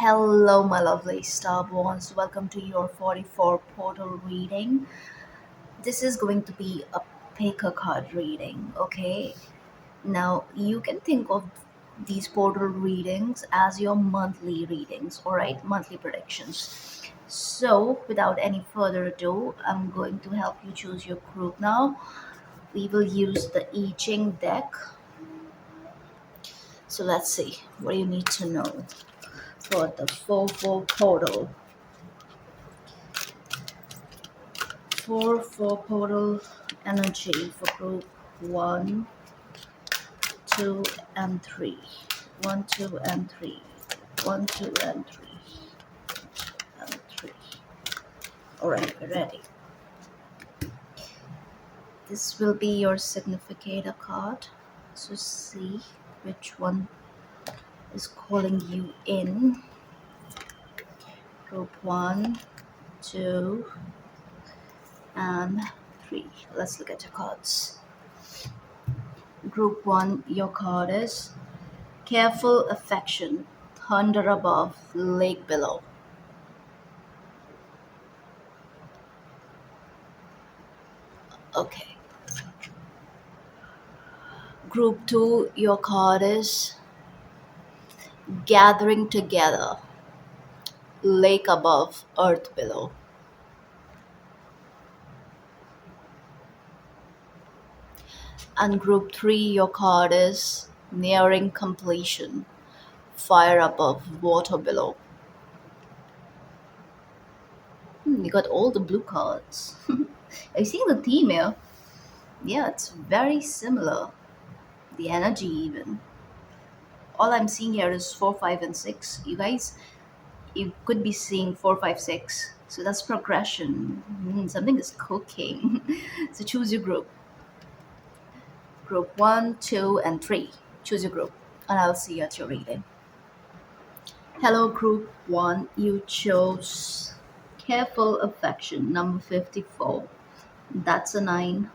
Hello, my lovely starborns. Welcome to your 44 portal reading. This is going to be a pick a card reading, okay? Now, you can think of these portal readings as your monthly readings, all right? Monthly predictions. So, without any further ado, I'm going to help you choose your group now. We will use the I Ching deck. So, let's see. What do you need to know for the 4-4 portal? 4 portal energy for group 1, 2, and 3. 1, 2, and 3. 1, 2, and 3. And 3. Alright, we're ready. This will be your significator card. So see which one is calling you in. Group 1, 2, and 3. Let's look at your cards. Group 1, your card is Careful Affection, Thunder Above, Lake Below. Okay. Group 2, your card is Gathering Together, Lake Above, Earth Below. And group 3, your card is Nearing Completion, Fire Above, Water Below. You got all the blue cards. Are you seeing the theme here? Yeah, it's very similar. The energy, even. All I'm seeing here is 4, 5, and 6. You could be seeing 4, 5, 6. So that's progression. Something is cooking. So choose your group. Group 1, 2, and 3. Choose your group. And I'll see you at your reading. Hello, group 1. You chose Careful Affection, number 54. That's a 9.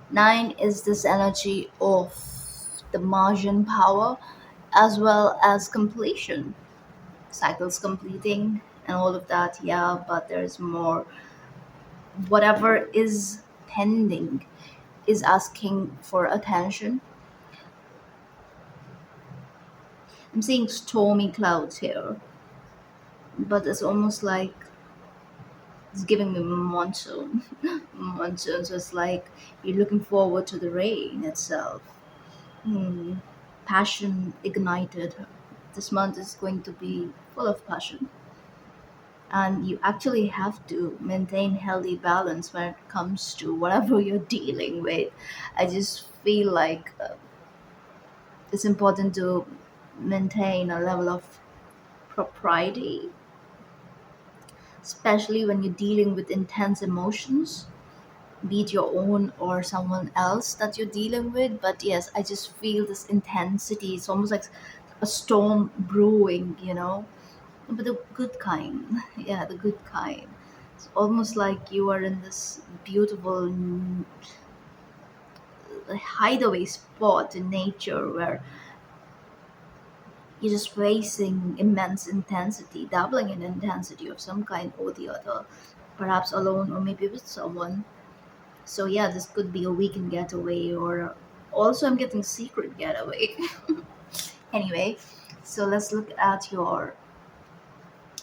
9 is this energy of the margin power as well as completion. Cycles completing and all of that, yeah, but there's more. Whatever is pending is asking for attention. I'm seeing stormy clouds here, but it's almost like it's giving me monsoon. Monsoon, so it's like you're looking forward to the rain itself. Hmm. Passion ignited. This month is going to be full of passion. And you actually have to maintain healthy balance when it comes to whatever you're dealing with. I just feel like it's important to maintain a level of propriety, especially when you're dealing with intense emotions, be it your own or someone else that you're dealing with. But yes, I just feel this intensity. It's almost like a storm brewing, but the good kind. Yeah, the good kind. It's almost like you are in this beautiful hideaway spot in nature where you're just facing immense intensity, dabbling in intensity of some kind or the other, perhaps alone or maybe with someone. So yeah, this could be a weekend getaway, or also I'm getting secret getaway. Anyway, so let's look at your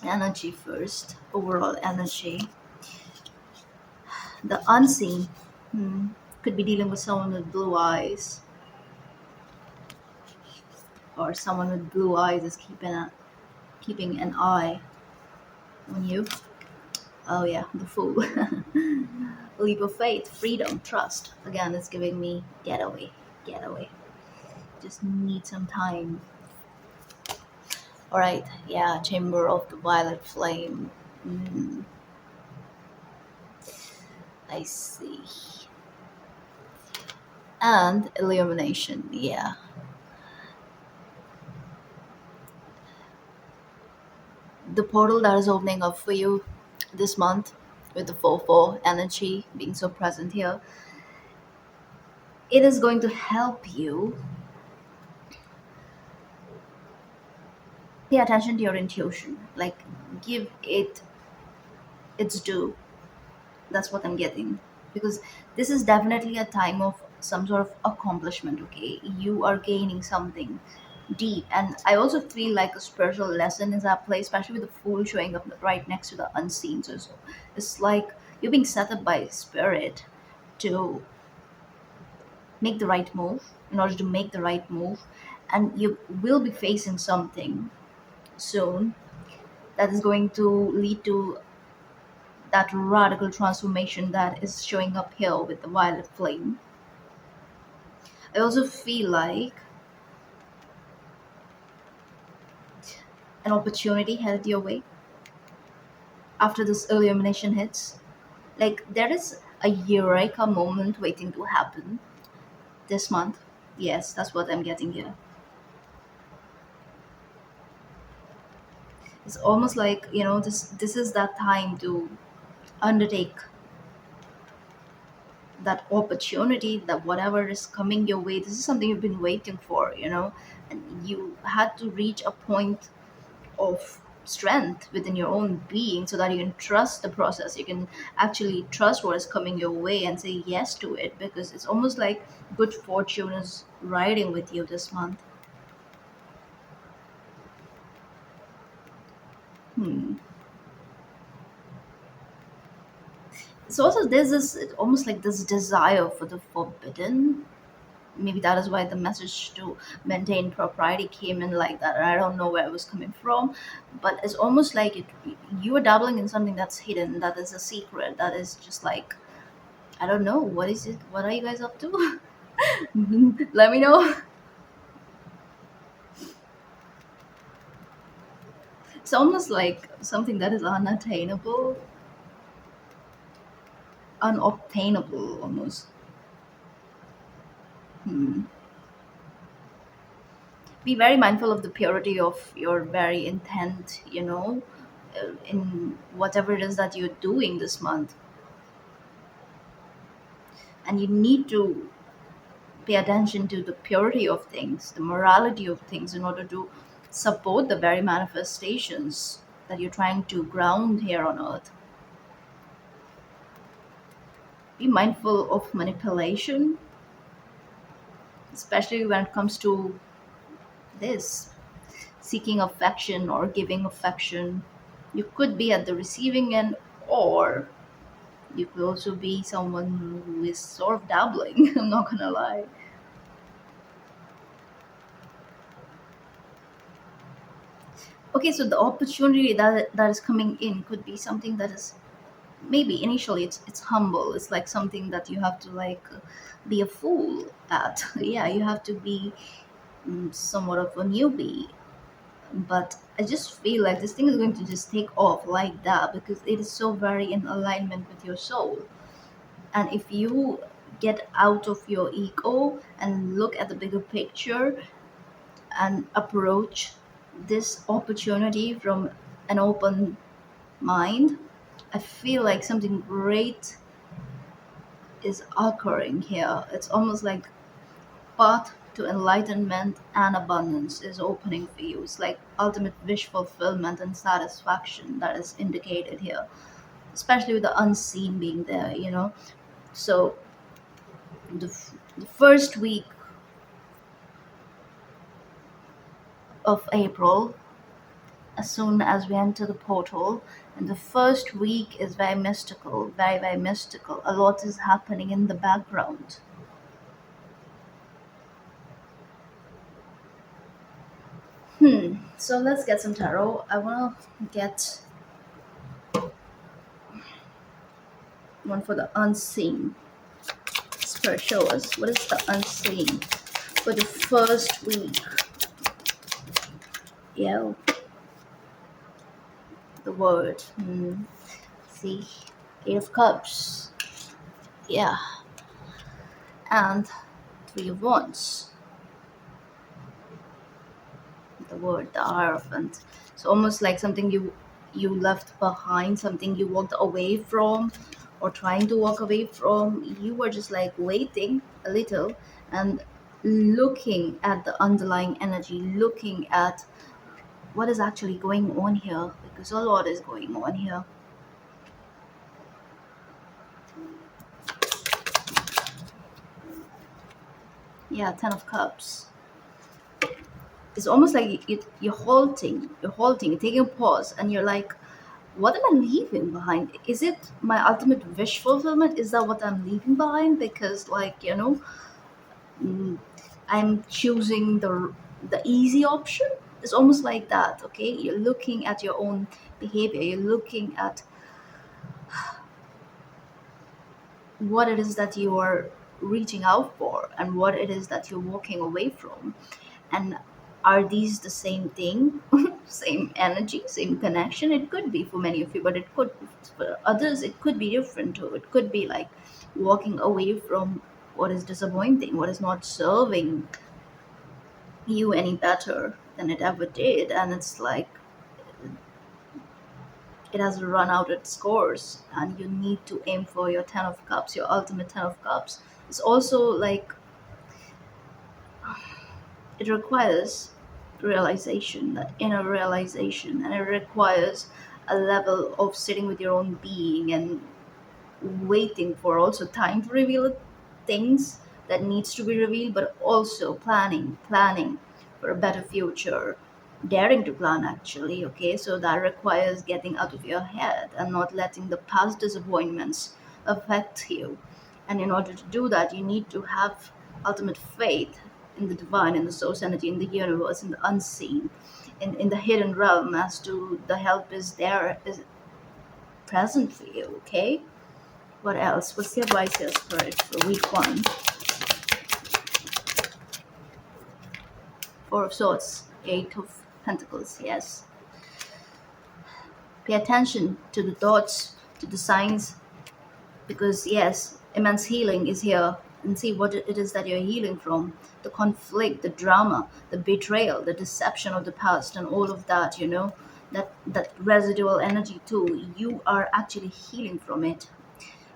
energy first, overall energy. The unseen. Could be dealing with someone with blue eyes, or someone with blue eyes is keeping an eye on you. Oh yeah, the fool. Leap of faith, freedom, trust. Again, it's giving me getaway, getaway. Just need some time. All right, yeah, chamber of the violet flame. Mm, I see. And illumination, yeah. The portal that is opening up for you this month with the 4-4 energy being so present here, it is going to help you pay attention to your intuition, like give it its due. That's what I'm getting, because this is definitely a time of some sort of accomplishment. Okay, you are gaining something deep, and I also feel like a spiritual lesson is at play, especially with the fool showing up right next to the unseen. So it's like you're being set up by spirit to make the right move, in order to make the right move, and you will be facing something soon that is going to lead to that radical transformation that is showing up here with the violet flame. I also feel like an opportunity headed your way after this illumination hits. Like there is a eureka moment waiting to happen this month. Yes, that's what I'm getting here. It's almost like, this is that time to undertake that opportunity, that whatever is coming your way, this is something you've been waiting for, and you had to reach a point of strength within your own being so that you can trust the process. You can actually trust what is coming your way and say yes to it, because it's almost like good fortune is riding with you this month. Hmm. So also there's this, it's almost like this desire for the forbidden. Maybe that is why the message to maintain propriety came in like that. And I don't know where it was coming from, but it's almost like you are dabbling in something that's hidden, that is a secret, that is just like, I don't know, what is it, what are you guys up to? Let me know. It's almost like something that is unattainable, unobtainable almost. Hmm. Be very mindful of the purity of your very intent, in whatever it is that you're doing this month. And you need to pay attention to the purity of things, the morality of things, in order to support the very manifestations that you're trying to ground here on earth. Be mindful of manipulation, especially when it comes to this seeking affection or giving affection. You could be at the receiving end, or you could also be someone who is sort of dabbling. I'm not gonna lie. Okay, so the opportunity that is coming in could be something that is, maybe initially it's humble. It's like something that you have to like be a fool at. Yeah, you have to be somewhat of a newbie, but I just feel like this thing is going to just take off like that, because it is so very in alignment with your soul. And if you get out of your ego and look at the bigger picture and approach this opportunity from an open mind, I feel like something great is occurring here. It's almost like path to enlightenment and abundance is opening for you. It's like ultimate wish fulfillment and satisfaction that is indicated here, especially with the unseen being there. So the first week of April, as soon as we enter the portal, and the first week is very mystical, very, very mystical. A lot is happening in the background. So let's get some tarot. I want to get one for the unseen. Spirit, show us what is the unseen for the first week. Yeah, the word. See, Eight of Cups. Yeah, and Three of Wands. The word, the Hierophant. It's almost like something you left behind, something you walked away from, or trying to walk away from. You were just like waiting a little and looking at the underlying energy, looking at what is actually going on here, because a lot is going on here. Yeah, Ten of Cups. It's almost like you're taking a pause, and you're like, what am I leaving behind? Is it my ultimate wish fulfillment? Is that what I'm leaving behind? Because, like, mm, I'm choosing the easy option. It's almost like that. Okay, you're looking at your own behavior. You're looking at what it is that you are reaching out for and what it is that you're walking away from. And are these the same thing? Same energy, same connection? It could be for many of you, but it could, for others, it could be different too. It could be like walking away from what is disappointing, what is not serving you any better than it ever did. And it's like it has run out its course, and you need to aim for your 10 of cups, your ultimate 10 of cups. It's also like it requires realization, that inner realization, and it requires a level of sitting with your own being and waiting for also time to reveal things that needs to be revealed, but also planning for a better future, daring to plan actually. Okay, so that requires getting out of your head and not letting the past disappointments affect you. And in order to do that, you need to have ultimate faith in the divine, in the source energy, in the universe, in the unseen, in the hidden realm, as to the help is there, is present for you. Okay, what else? What's the advice here, Spirit, for week one? Four of Swords, Eight of Pentacles. Yes. Pay attention to the thoughts, to the signs, because, yes, immense healing is here. And see what it is that you're healing from: the conflict, the drama, the betrayal, the deception of the past, and all of that, that residual energy too. You are actually healing from it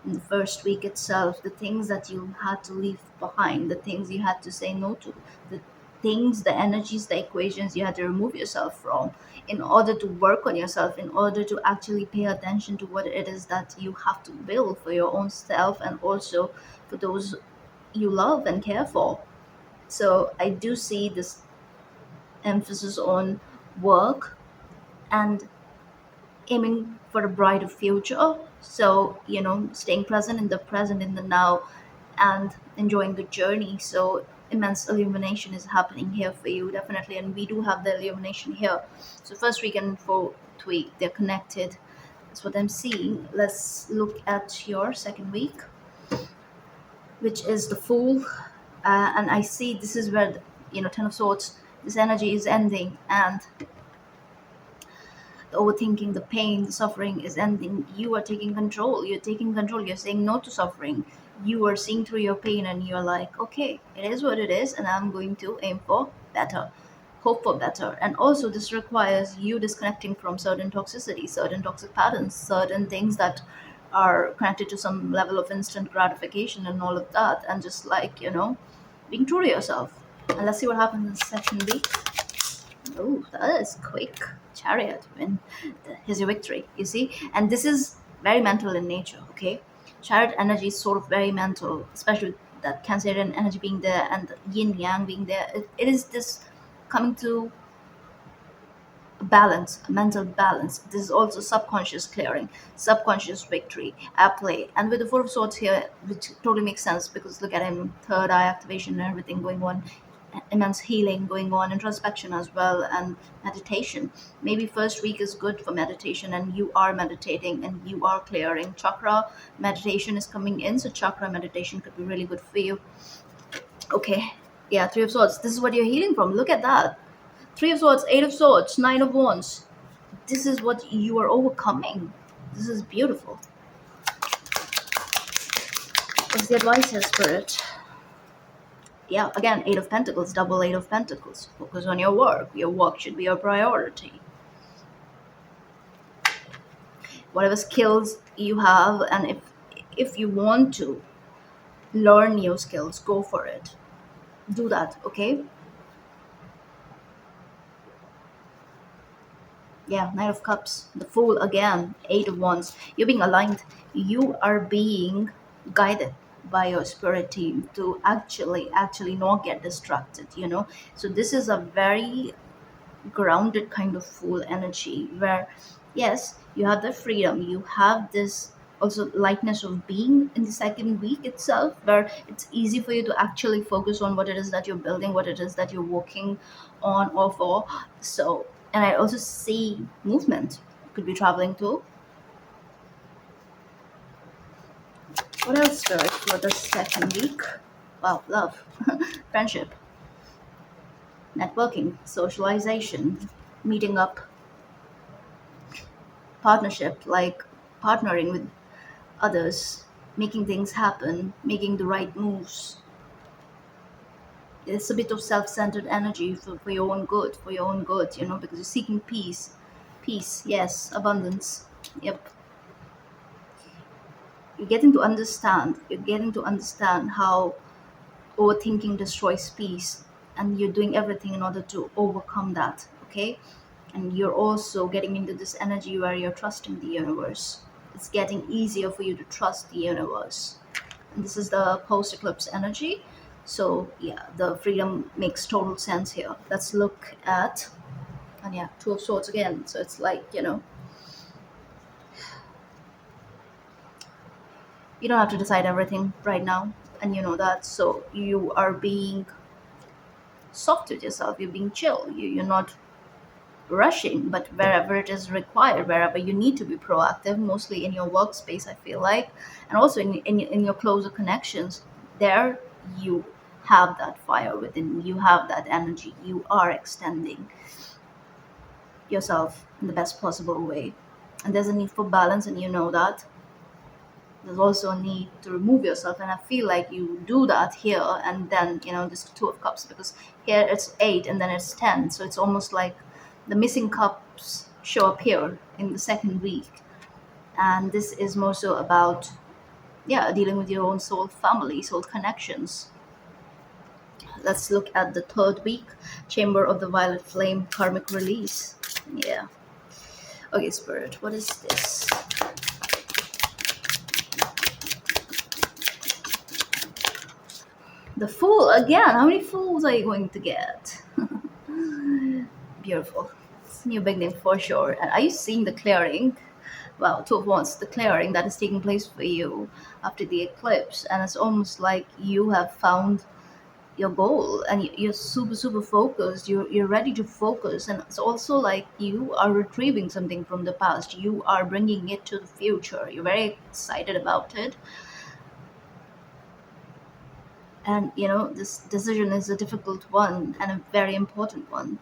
in the first week itself, the things that you had to leave behind, the things you had to say no to, the things, the energies, the equations you had to remove yourself from in order to work on yourself, in order to actually pay attention to what it is that you have to build for your own self and also for those you love and care for. So I do see this emphasis on work and aiming for a brighter future. So, staying present in the present, in the now, and enjoying the journey. So, immense illumination is happening here for you, definitely. And we do have the illumination here. So, first week and fourth week, they're connected. That's what I'm seeing. Let's look at your second week, which is the Fool. And I see this is where, Ten of Swords, this energy is ending, and the overthinking, the pain, the suffering is ending. You are taking control. You're taking control. You're saying no to suffering. You are seeing through your pain, and you're like, okay, it is what it is, and I'm going to aim for better, hope for better. And also, this requires you disconnecting from certain toxicity, certain toxic patterns, certain things that are connected to some level of instant gratification and all of that, and just like, being true to yourself. And let's see what happens in session B. Oh, that is quick. Chariot win. Here's your victory, you see? And this is very mental in nature, okay? Chariot energy is sort of very mental, especially that Cancerian energy being there and the yin yang being there. It is this coming to balance, a mental balance. This is also subconscious clearing, subconscious victory at play. And with the Four of Swords here, which totally makes sense because look at him, third eye activation and everything going on, immense healing going on, introspection as well, and meditation. Maybe first week is good for meditation, and you are meditating and you are clearing. Chakra meditation is coming in, so chakra meditation could be really good for you. Okay, yeah, Three of Swords. This is what you're healing from. Look at that. Three of Swords, Eight of Swords, Nine of Wands. This is what you are overcoming. This is beautiful. What's the advice here, Spirit? Yeah, again, Eight of Pentacles, double Eight of Pentacles. Focus on your work. Your work should be your priority. Whatever skills you have, and if you want to learn new skills, go for it. Do that, okay? Yeah, Knight of Cups, the Fool again, Eight of Wands. You're being aligned. You are being guided by your spirit team to actually not get distracted. So this is a very grounded kind of Fool energy where, yes, you have the freedom, you have this also lightness of being in the second week itself, where it's easy for you to actually focus on what it is that you're building, what it is that you're working on or for. So, and I also see movement. Could be traveling too. What else, Spirit, for the second week? Wow, love, friendship, networking, socialization, meeting up, partnership, like partnering with others, making things happen, making the right moves. It's a bit of self-centered energy for your own good, because you're seeking peace. Peace, yes, abundance. Yep. You're getting to understand how overthinking destroys peace, and you're doing everything in order to overcome that, okay? And you're also getting into this energy where you're trusting the universe. It's getting easier for you to trust the universe. And this is the post eclipse energy. So yeah, the freedom makes total sense here. Let's look at, and yeah, Two of Swords again. So it's like, you don't have to decide everything right now, and you know that. So you are being soft with yourself. You're being chill. You're not rushing, but wherever it is required, wherever you need to be proactive, mostly in your workspace, I feel like, and also in your closer connections, there you have that fire within you, have that energy, you are extending yourself in the best possible way. And there's a need for balance, and you know that. There's also a need to remove yourself, and I feel like you do that here. And then this Two of Cups, because here it's 8 and then it's 10, so it's almost like the missing cups show up here in the second week. And this is more so about, yeah, dealing with your own soul family, soul connections. Let's look at the third week, Chamber of the Violet Flame, karmic release. Yeah. Okay, Spirit, what is this? The Fool again. How many fools are you going to get? Beautiful. It's a new beginning for sure. And are you seeing the clearing? Well, Two of Wands, the clearing that is taking place for you after the eclipse. And it's almost like you have found your goal, and you're super, super focused. You're ready to focus. And it's also like you are retrieving something from the past. You are bringing it to the future. You're very excited about it. And, this decision is a difficult one and a very important one.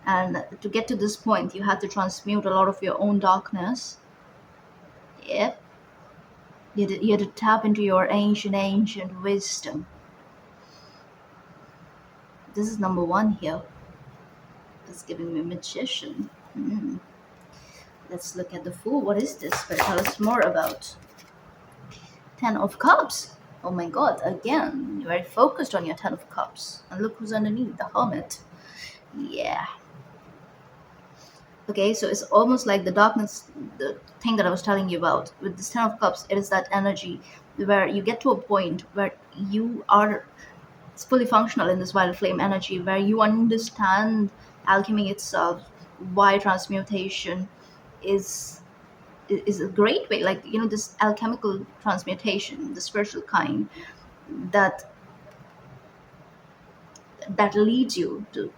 And to get to this point, you had to transmute a lot of your own darkness. Yep. You had to tap into your ancient wisdom. This is number one here. It's giving me magician. Let's look at the Fool. What is this? But tell us more about Ten of Cups. Oh my God! Again, you're very focused on your Ten of Cups. And look who's underneath, the Hermit. Yeah. Okay, so it's almost like the darkness, the thing that I was telling you about with this Ten of Cups. It is that energy where you get to a point where you are fully functional in this violet flame energy, where you understand alchemy itself, why transmutation is is a great way. Like, this alchemical transmutation, the spiritual kind, that that leads you to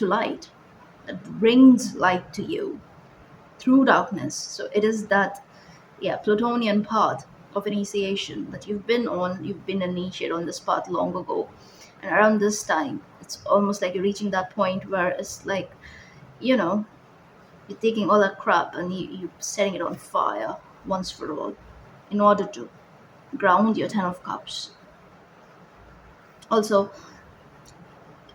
light, that brings light to you through darkness. So it is that, yeah, Plutonian path of initiation that you've been on. You've been initiated on this path long ago, and around this time, it's almost like you're reaching that point where it's like, you know, you're taking all that crap and you're setting it on fire once for all, in order to ground your Ten of Cups. Also,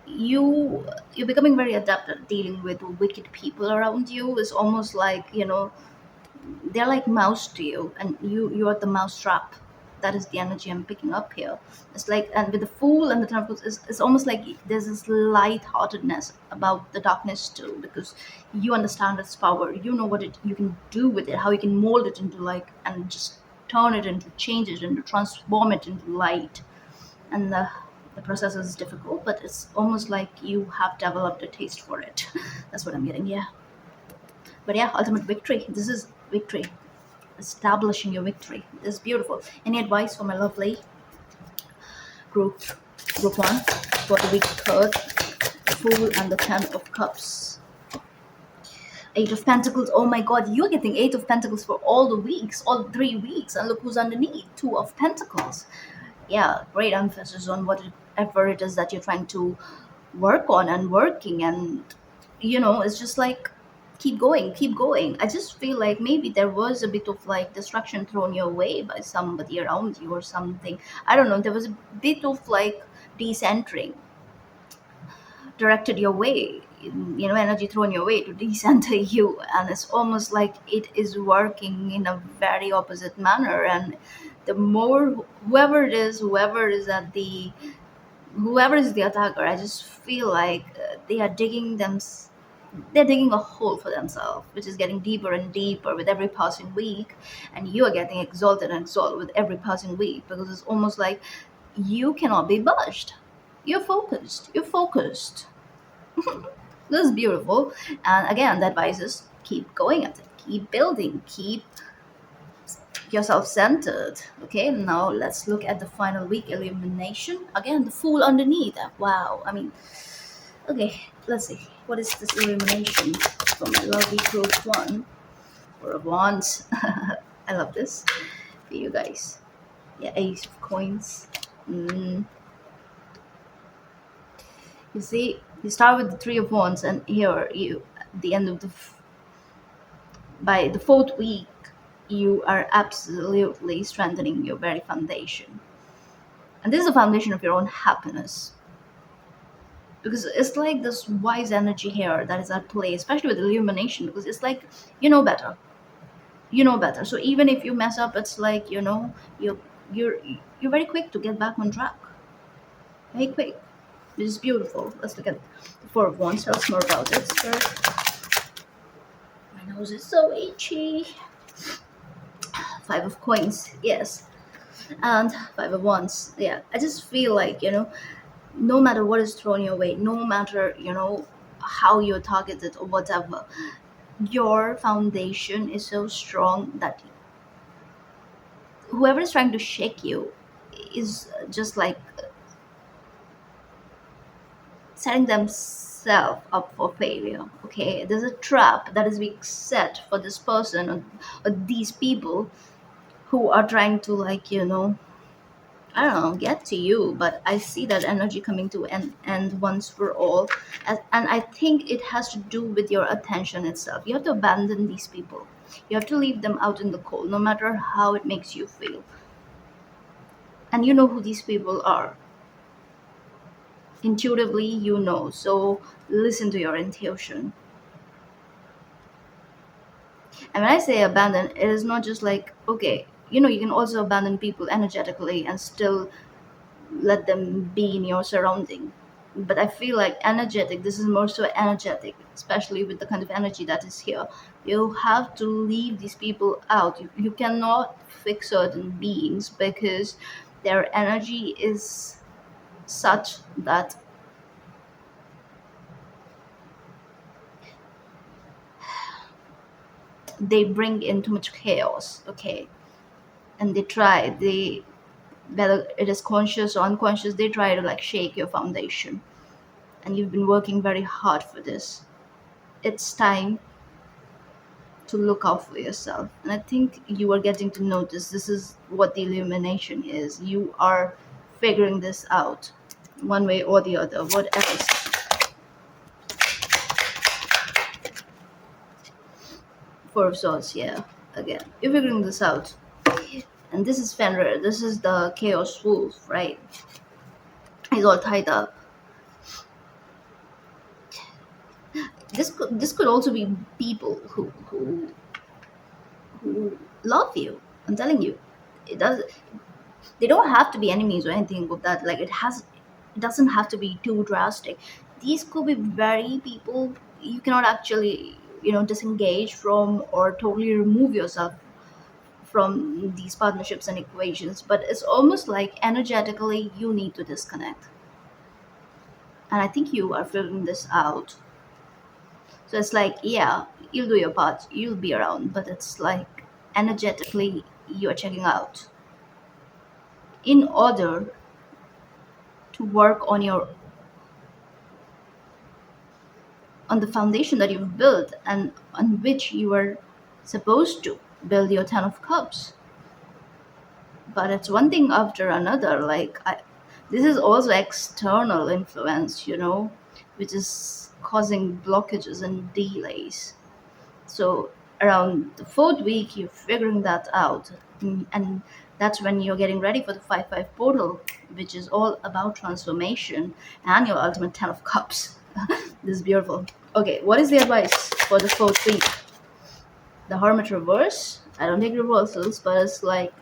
you're becoming very adept at dealing with wicked people around you. It's almost like, they're like mouse to you, and you're the mouse trap. that is the energy I'm picking up here. It's like, and with the Fool and the Ten of Cups, it's almost like there's this light-heartedness about the darkness too, because you understand its power. You know what you can do with it, how you can mold it into like, and just turn it into, change it into, transform it into light. And the process is difficult, but it's almost like you have developed a taste for it. That's what I'm getting. Yeah, but yeah, ultimate victory. This is victory, establishing your victory. This is beautiful. Any advice for my lovely group group one for the week third? Fool and the Ten of Cups. Eight of Pentacles. Oh my God, you're getting Eight of Pentacles for all the weeks, all 3 weeks, and look who's underneath. Two of Pentacles. Yeah, great emphasis on whatever it is that you're trying to work on and working, and it's just like keep going. I just feel like maybe there was a bit of like distraction thrown your way by somebody around you or something. I don't know, there was a bit of like decentering directed your way, energy thrown your way to decenter you, and it's almost like it is working in a very opposite manner. And the more, whoever is the attacker, I just feel like they are they're digging a hole for themselves, which is getting deeper and deeper with every passing week. And you are getting exalted and exalted with every passing week, because it's almost like you cannot be budged. You're focused. This is beautiful. And again, the advice is keep going at it, keep building, keep yourself centered. Okay, now let's look at the final week illumination. Again, the Fool underneath. Wow, I mean, okay, let's see. What is this illumination for my lovely group one? Four of Wands. I love this for you guys. Yeah, Ace of Coins. Mm. You see, you start with the Three of Wands, and here you, at the end of by the fourth week, you are absolutely strengthening your very foundation. And this is the foundation of your own happiness. Because it's like this wise energy here that is at play, especially with illumination, because it's like you know better. You know better. So even if you mess up, it's like, you're you're you're very quick to get back on track. Very quick. Which is beautiful. Let's look at the Four of Wands. Tell us more about it, sir. My nose is so itchy. Five of Coins, yes. And Five of Wands, yeah. I just feel like, no matter what is thrown your way, no matter, how you're targeted or whatever, your foundation is so strong that whoever is trying to shake you is just like setting themselves up for failure. Okay, there's a trap that is being set for this person, or these people who are trying to, like, I don't know, get to you. But I see that energy coming to an end once for all. And I think it has to do with your attention itself. You have to abandon these people. You have to leave them out in the cold, no matter how it makes you feel. And you know who these people are. Intuitively, So listen to your intuition. And when I say abandon, it is not just like, okay, you can also abandon people energetically and still let them be in your surrounding. But I feel like energetic, this is more so energetic, especially with the kind of energy that is here. You have to leave these people out. You cannot fix certain beings because their energy is such that they bring in too much chaos. Okay, and they, whether it is conscious or unconscious, they try to like shake your foundation. And you've been working very hard for this. It's time to look out for yourself. And I think you are getting to notice this is what the illumination is. You are figuring this out one way or the other. What else? Four of Swords, yeah. Again, you're figuring this out. And this is Fenrir. This is the Chaos Wolf, right? He's all tied up. This could also be people who love you. I'm telling you, it does. They don't have to be enemies or anything of that. Like it doesn't have to be too drastic. These could be very people you cannot actually, disengage from or totally remove yourself from these partnerships and equations, but it's almost like energetically you need to disconnect. And I think you are figuring this out. So it's like, yeah, you'll do your part, you'll be around, but it's like energetically you're checking out in order to work on the foundation that you've built and on which you are supposed to build your 10 of cups. But it's one thing after another. This is also external influence, which is causing blockages and delays. So around the fourth week, you're figuring that out. And that's when you're getting ready for the 5-5 portal, which is all about transformation and your ultimate 10 of cups. This is beautiful. Okay, what is the advice for the fourth week? The Hermit reverse. I don't take reversals, but it's like,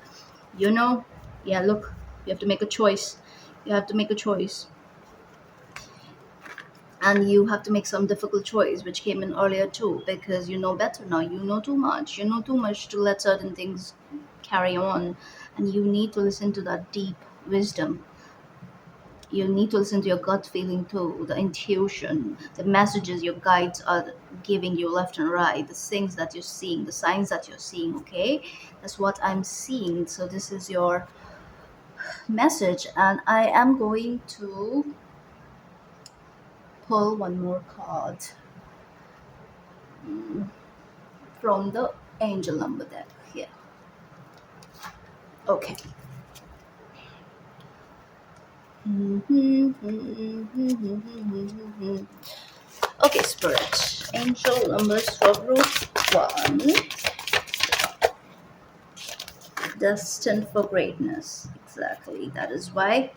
you know, yeah, look, you have to make a choice. You have to make a choice. And you have to make some difficult choice, which came in earlier too, because you know better now. You know too much. You know too much to let certain things carry on. And you need to listen to that deep wisdom. You need to listen to your gut feeling too, the intuition, the messages your guides are giving you left and right, the things that you're seeing, the signs that you're seeing, okay? That's what I'm seeing. So this is your message, and I am going to pull one more card from the angel number deck here. Okay. Okay, spirit. Angel numbers for group one. Destined for greatness. Exactly. That is why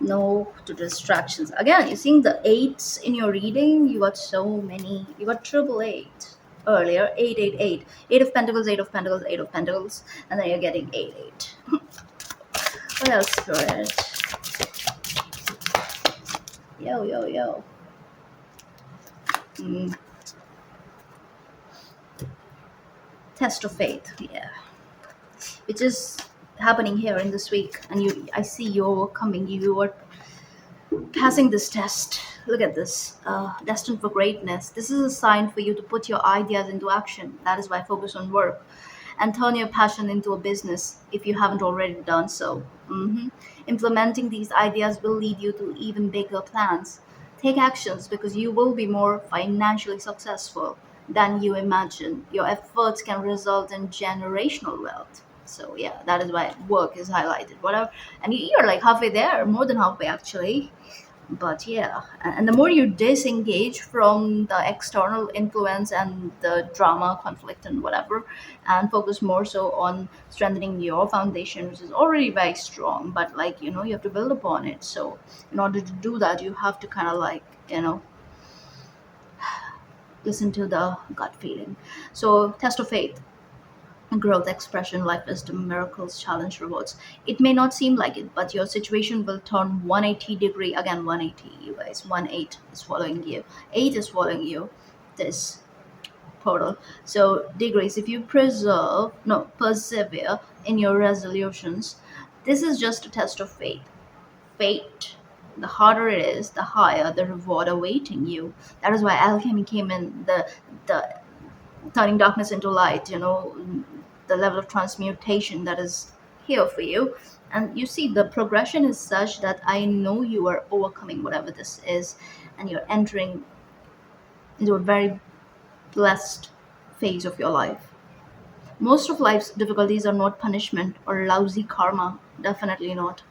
no to distractions. Again, you're seeing the eights in your reading. You got so many. You got triple eight earlier. 888. Eight of Pentacles, Eight of Pentacles, Eight of Pentacles. And then you're getting 88. What else, Spirit? Yo, yo, yo. Mm, test of faith. Yeah. Which is happening here in this week. And I see you overcoming. You are passing this test. Look at this. Destined for greatness. This is a sign for you to put your ideas into action. That is why I focus on work and turn your passion into a business if you haven't already done so. Implementing these ideas will lead you to even bigger plans. Take actions because you will be more financially successful than you imagine. Your efforts can result in generational wealth. So yeah, that is why work is highlighted. Whatever, and you're like halfway there, more than halfway actually. But yeah, and the more you disengage from the external influence and the drama, conflict, and whatever, and focus more so on strengthening your foundation, which is already very strong, but like, you have to build upon it. So in order to do that, you have to kind of like, listen to the gut feeling. So test of faith, growth, expression, life wisdom, miracles, challenge, rewards. It may not seem like it, but your situation will turn 180 degree. Again, 180, you guys. 1-8 is following you. 8 is following you. This portal. So degrees, if you persevere in your resolutions, this is just a test of faith. Fate. The harder it is, the higher the reward awaiting you. That is why alchemy came in, the turning darkness into light, the level of transmutation that is here for you. And you see, the progression is such that I know you are overcoming whatever this is, and you're entering into a very blessed phase of your life. Most of life's difficulties are not punishment or lousy karma, definitely not,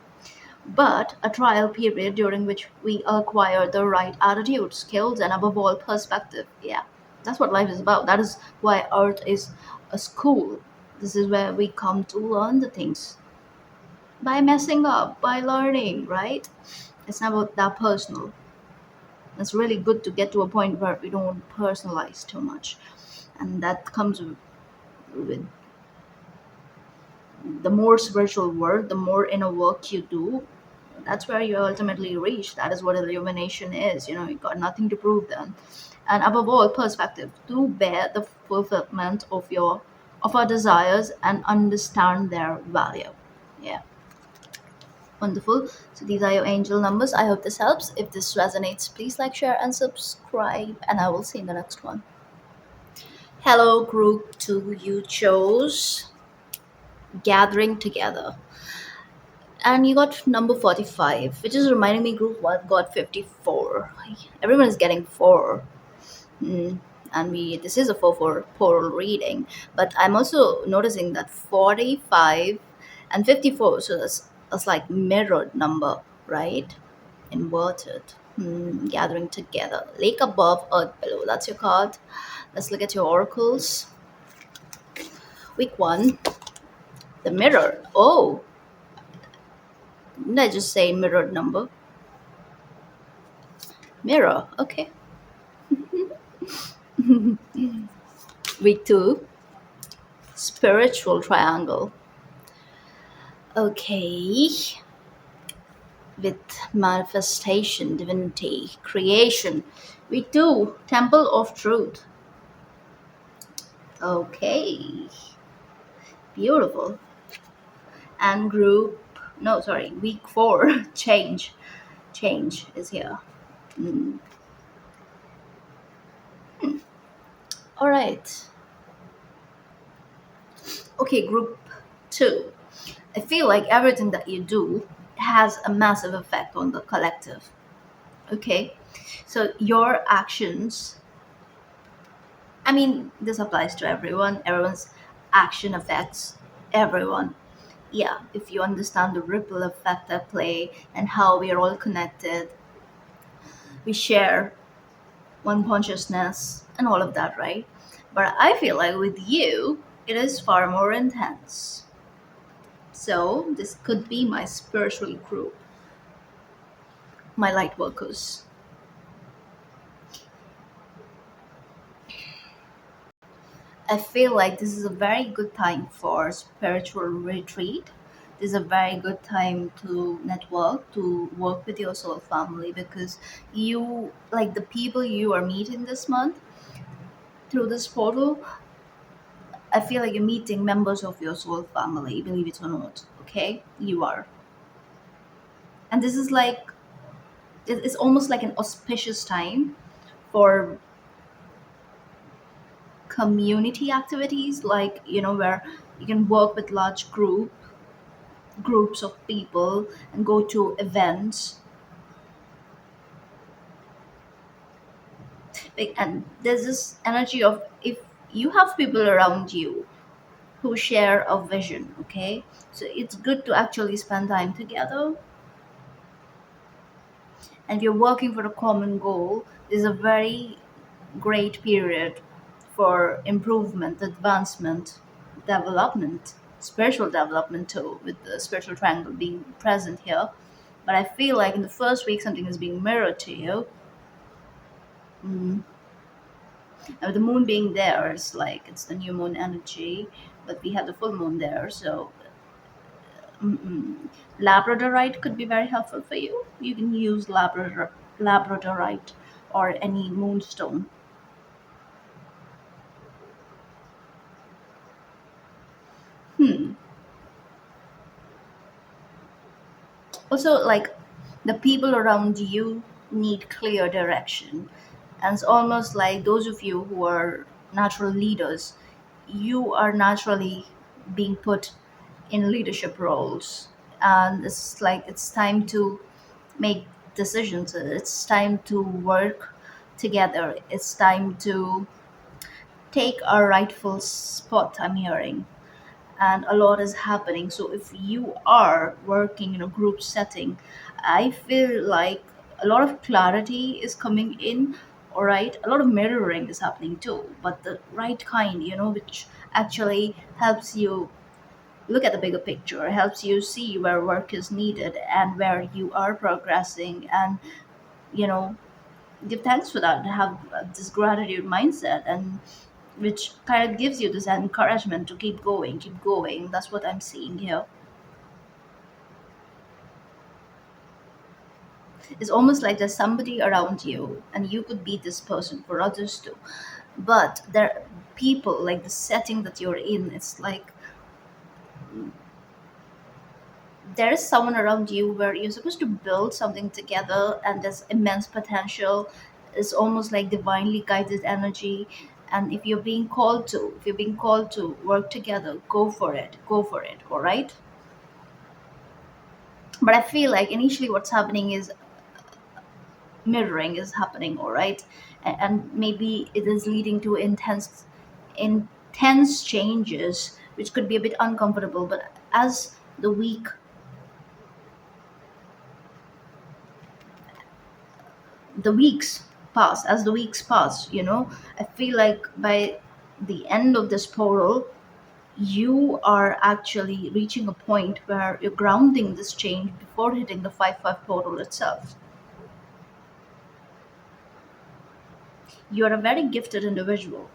but a trial period during which we acquire the right attitude, skills, and above all, perspective. Yeah, that's what life is about. That is why Earth is a school. This is where we come to learn the things by messing up, by learning, right? It's not about that personal. It's really good to get to a point where we don't personalize too much. And that comes with The more spiritual work, the more inner work you do, that's where you ultimately reach. That is what illumination is. You got nothing to prove then. And above all, perspective, to bear the fulfillment of our desires and understand their value. Yeah. Wonderful. So these are your angel numbers. I hope this helps. If this resonates, please like, share, and subscribe. And I will see you in the next one. Hello, group two. You chose gathering together. And you got number 45, which is reminding me group one got 54. Everyone is getting four. Mm. And this is a 4 4 reading, but I'm also noticing that 45 and 54, so that's like mirrored number, right? Inverted. Gathering together. Lake above, earth below. That's your card. Let's look at your oracles. Week one, the mirror. Oh, didn't I just say mirrored number? Mirror. Okay. Week two, spiritual triangle. Okay. With manifestation, divinity, creation. Week two, temple of truth. Okay. Beautiful. And group, no, sorry, week four, change. Change is here. All right. Okay, group two. I feel like everything that you do has a massive effect on the collective. Okay. So your actions, I mean, this applies to everyone. Everyone's action affects everyone. Yeah, if you understand the ripple effect at play and how we are all connected, we share one consciousness and all of that, right? But I feel like with you, it is far more intense. So this could be my spiritual group, my light workers. I feel like this is a very good time for spiritual retreat. This is a very good time to network, to work with your soul family, because you, like the people you are meeting this month through this portal, I feel like you're meeting members of your soul family, believe it or not. Okay? You are. And this is like, it's almost like an auspicious time for community activities, like, where you can work with large groups of people and go to events. And there's this energy of, if you have people around you who share a vision, okay, so it's good to actually spend time together. And if you're working for a common goal, there's a very great period for improvement, advancement, development, spiritual development too, with the spiritual triangle being present here. But I feel like in the first week something is being mirrored to you. Now, the moon being there is like it's the new moon energy, but we have the full moon there, so Labradorite could be very helpful for you. You can use Labradorite or any moonstone. Also, like the people around you need clear direction, and it's almost like those of you who are natural leaders, you are naturally being put in leadership roles, and it's like it's time to make decisions. It's time to work together. It's time to take our rightful spot, I'm hearing. And a lot is happening. So if you are working in a group setting, I feel like a lot of clarity is coming in. All right, a lot of mirroring is happening too, but the right kind, which actually helps you look at the bigger picture, helps you see where work is needed and where you are progressing, and you know give thanks for that, have this gratitude mindset, and which kind of gives you this encouragement to keep going, keep going. That's what I'm seeing here. It's almost like there's somebody around you, and you could be this person for others too. But there are people, like the setting that you're in, it's like there is someone around you where you're supposed to build something together, and there's immense potential. It's almost like divinely guided energy. And if you're being called to work together, go for it, go for it, all right? But I feel like initially what's happening is mirroring is happening, all right? And maybe it is leading to intense changes, which could be a bit uncomfortable. But as the week the weeks as the weeks pass, I feel like by the end of this portal, you are actually reaching a point where you're grounding this change before hitting the 5-5 portal itself. You're a very gifted individual,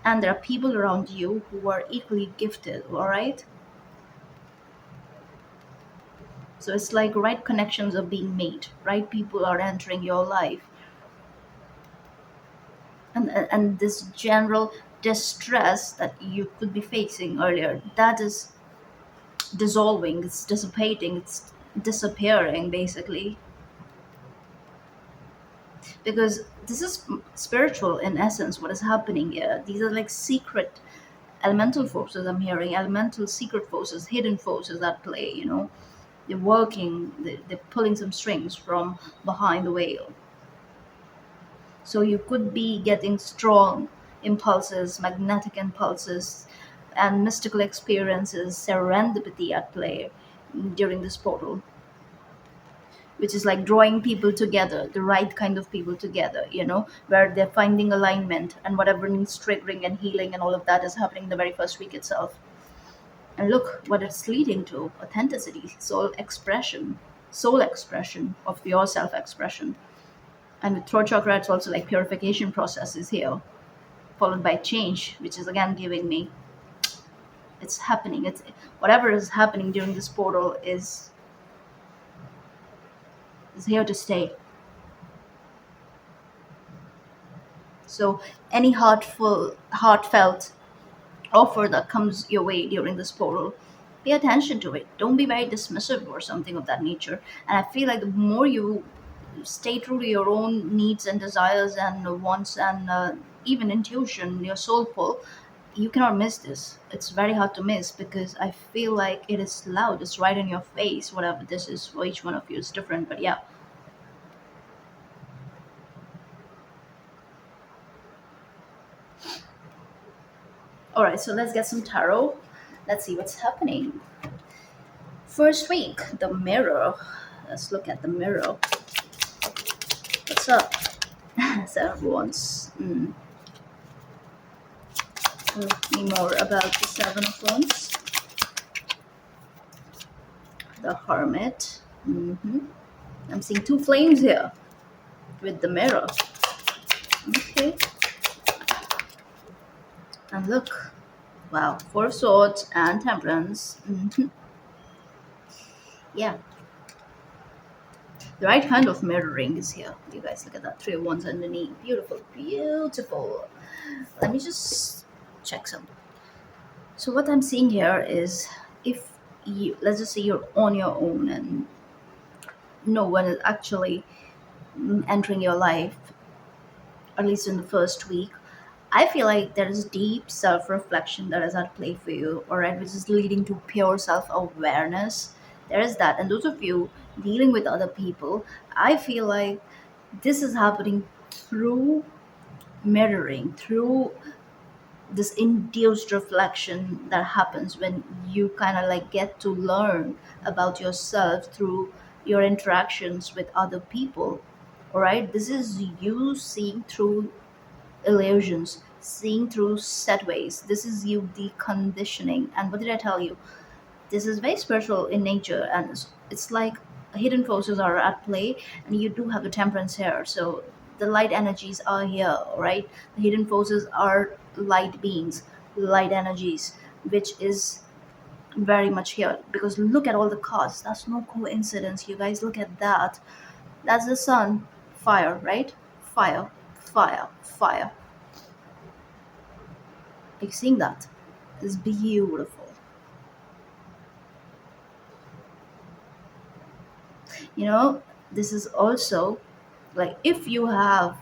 and there are people around you who are equally gifted, all right? So it's like right connections are being made, right people are entering your life, and this general distress that you could be facing earlier, that is dissolving, it's dissipating, it's disappearing basically, because this is spiritual in essence. What is happening here? These are like secret elemental forces. I'm hearing elemental secret forces, hidden forces at play. They're working. They're pulling some strings from behind the veil. So you could be getting strong impulses, magnetic impulses, and mystical experiences, serendipity at play during this portal, which is like drawing people together, the right kind of people together, where they're finding alignment, and whatever needs triggering and healing and all of that is happening the very first week itself. And look what it's leading to: authenticity, soul expression of your self expression. And with throat chakra, it's also like purification processes here, followed by change, which is again giving me it's happening. It's whatever is happening during this portal is here to stay. So any heartfelt offer that comes your way during this portal, pay attention to it. Don't be very dismissive or something of that nature. And I feel like the more you stay true to your own needs and desires and wants and even intuition, your soul pull, you cannot miss this. It's very hard to miss because I feel like it is loud. It's right in your face. Whatever this is for each one of you is different. But yeah. All right. So let's get some tarot. Let's see what's happening. First week, the mirror. Let's look at the mirror. What's up? Seven of Wands. Tell me more about the Seven of Wands. The Hermit. I'm seeing two flames here with the mirror. Okay. And look. Wow. Four of Swords and Temperance. Yeah. The right kind of mirroring is here. You guys look at that. Three of Wands underneath. Beautiful. Beautiful. Let me just check some. So what I'm seeing here is, if let's just say you're on your own and no one is actually entering your life, at least in the first week, I feel like there is deep self reflection that is at play for you, alright, which is leading to pure self awareness. There is that. And those of you dealing with other people, I feel like this is happening through mirroring, through this induced reflection that happens when you kind of like get to learn about yourself through your interactions with other people. All right, this is you seeing through illusions, seeing through set ways. This is you deconditioning. And what did I tell you? This is very spiritual in nature, and it's like hidden forces are at play, and you do have the temperance here. So the light energies are here, right? The hidden forces are light beings, light energies, which is very much here. Because look at all the cards. That's no coincidence, you guys. Look at that. That's the sun. Fire, right? Fire, fire, fire. Are you seeing that? It's beautiful. You know, this is also like, if you have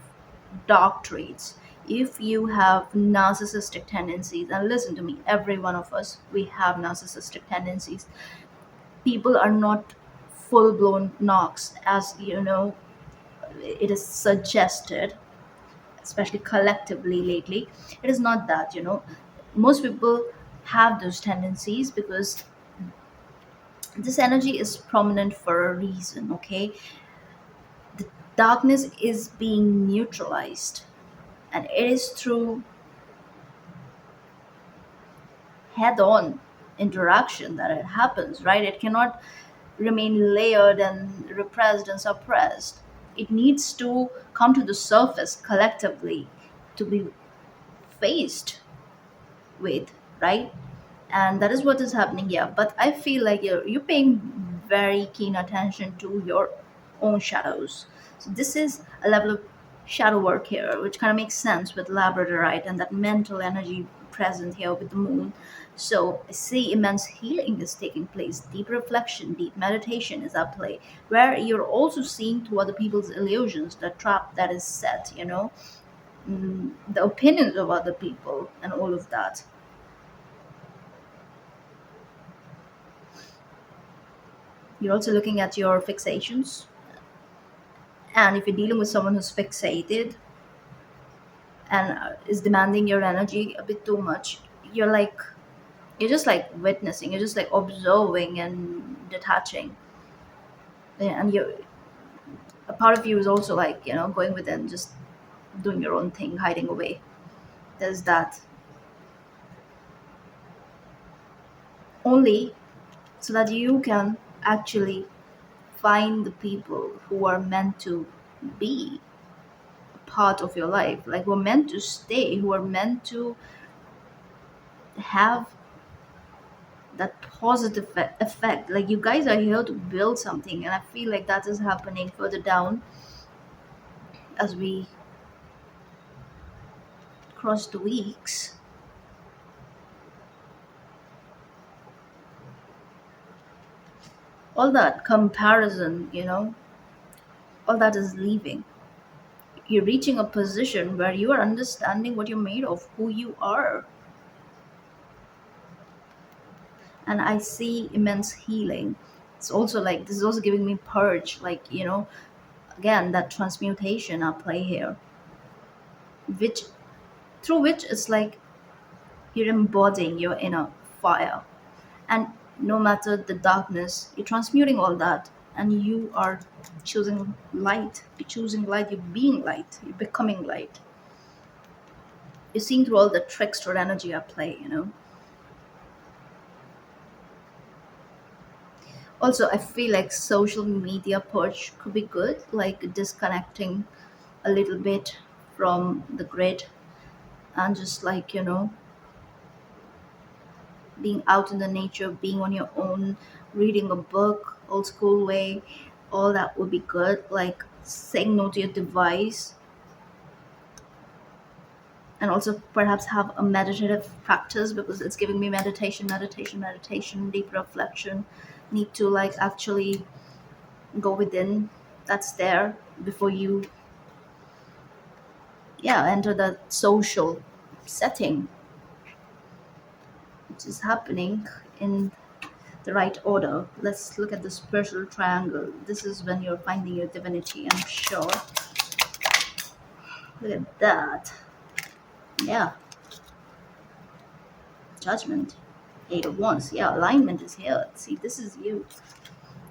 dark traits, if you have narcissistic tendencies, and listen to me, every one of us, we have narcissistic tendencies. People are not full blown knocks, as you know, it is suggested, especially collectively lately. It is not that, most people have those tendencies because this energy is prominent for a reason, okay? The darkness is being neutralized, and it is through head on interaction that it happens, right? It cannot remain layered and repressed and suppressed. It needs to come to the surface collectively to be faced with, right? And that is what is happening here. But I feel like you're paying very keen attention to your own shadows. So this is a level of shadow work here, which kind of makes sense with labradorite and that mental energy present here with the moon. So I see immense healing is taking place, deep reflection, deep meditation is at play, where you're also seeing through other people's illusions, the trap that is set, the opinions of other people and all of that. You're also looking at your fixations. And if you're dealing with someone who's fixated and is demanding your energy a bit too much, you're like, you're just like witnessing, you're just like observing and detaching. And you, a part of you is also like, going within, just doing your own thing, hiding away. There's that. Only so that you can actually find the people who are meant to be part of your life, like who are meant to stay, who are meant to have that positive effect. Like, you guys are here to build something, and I feel like that is happening further down as we cross the weeks. All that comparison, all that is leaving. You're reaching a position where you are understanding what you're made of, who you are. And I see immense healing. It's also like, this is also giving me purge, like, again, that transmutation at play here, which, through which it's like you're embodying your inner fire. And no matter the darkness, you're transmuting all that, and you are choosing light. You're choosing light, you're being light, you're becoming light. You're seeing through all the trickster energy at play, Also, I feel like social media purge could be good, like disconnecting a little bit from the grid, and just like, being out in the nature, being on your own, reading a book, old school way, all that would be good. Like saying no to your device, and also perhaps have a meditative practice, because it's giving me meditation, meditation, meditation, deep reflection. Need to like actually go within. That's there before you, yeah, enter the social setting, which is happening in the right order. Let's look at the spiritual triangle. This is when you're finding your divinity, I'm sure. Look at that. Yeah, judgment. Eight of Wands. Yeah, alignment is here. See, this is you.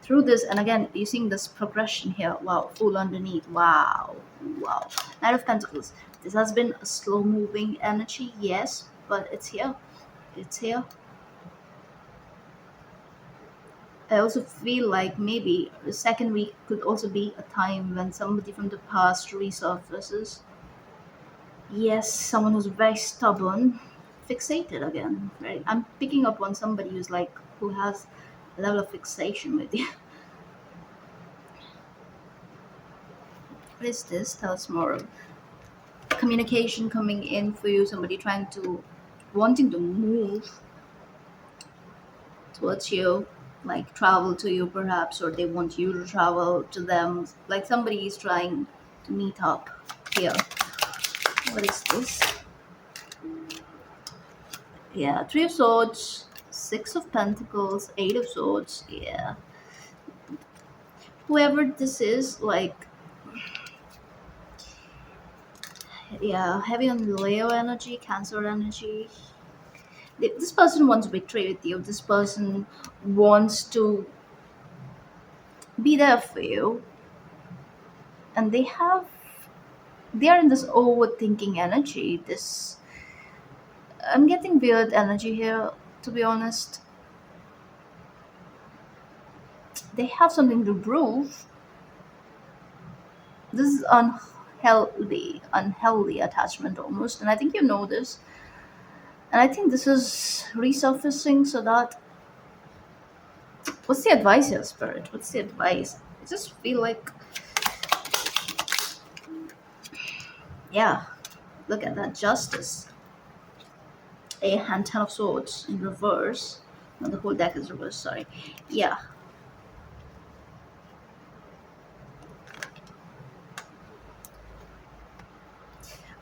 Through this, and again, you're seeing this progression here. Wow, full underneath. Wow, wow. Knight of Pentacles. This has been a slow moving energy, yes, but it's here. It's here. I also feel like maybe the second week could also be a time when somebody from the past resurfaces. Yes, someone who's very stubborn, fixated again, right? I'm picking up on somebody who's like, who has a level of fixation with you. What is this? Tell us more. Communication coming in for you, somebody trying to, wanting to move towards you, like travel to you perhaps, or they want you to travel to them. Like somebody is trying to meet up here. What is this? Yeah, Three of Swords, Six of Pentacles, Eight of Swords. Yeah, whoever this is, like, yeah, heavy on Leo energy, Cancer energy. This person wants to betray with you. This person wants to be there for you, and they are in this overthinking energy. This, I'm getting weird energy here, to be honest. They have something to prove. This is unhealthy attachment almost, and I think you know this. And I think this is resurfacing so that, what's the advice here, Spirit? What's the advice? I just feel like, yeah, look at that justice. A hand, Ten of Swords in reverse. No, the whole deck is reversed, sorry. Yeah.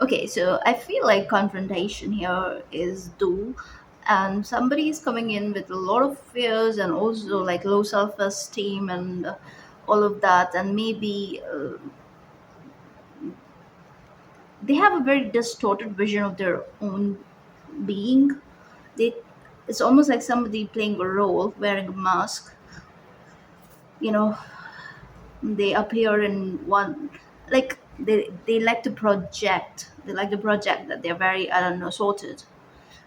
Okay, so I feel like confrontation here is due, and somebody is coming in with a lot of fears and also like low self esteem and all of that, and maybe they have a very distorted vision of their own being. They, it's almost like somebody playing a role, wearing a mask. You know, they appear in one, like they like to project. They like to project that they're very, I don't know, sorted,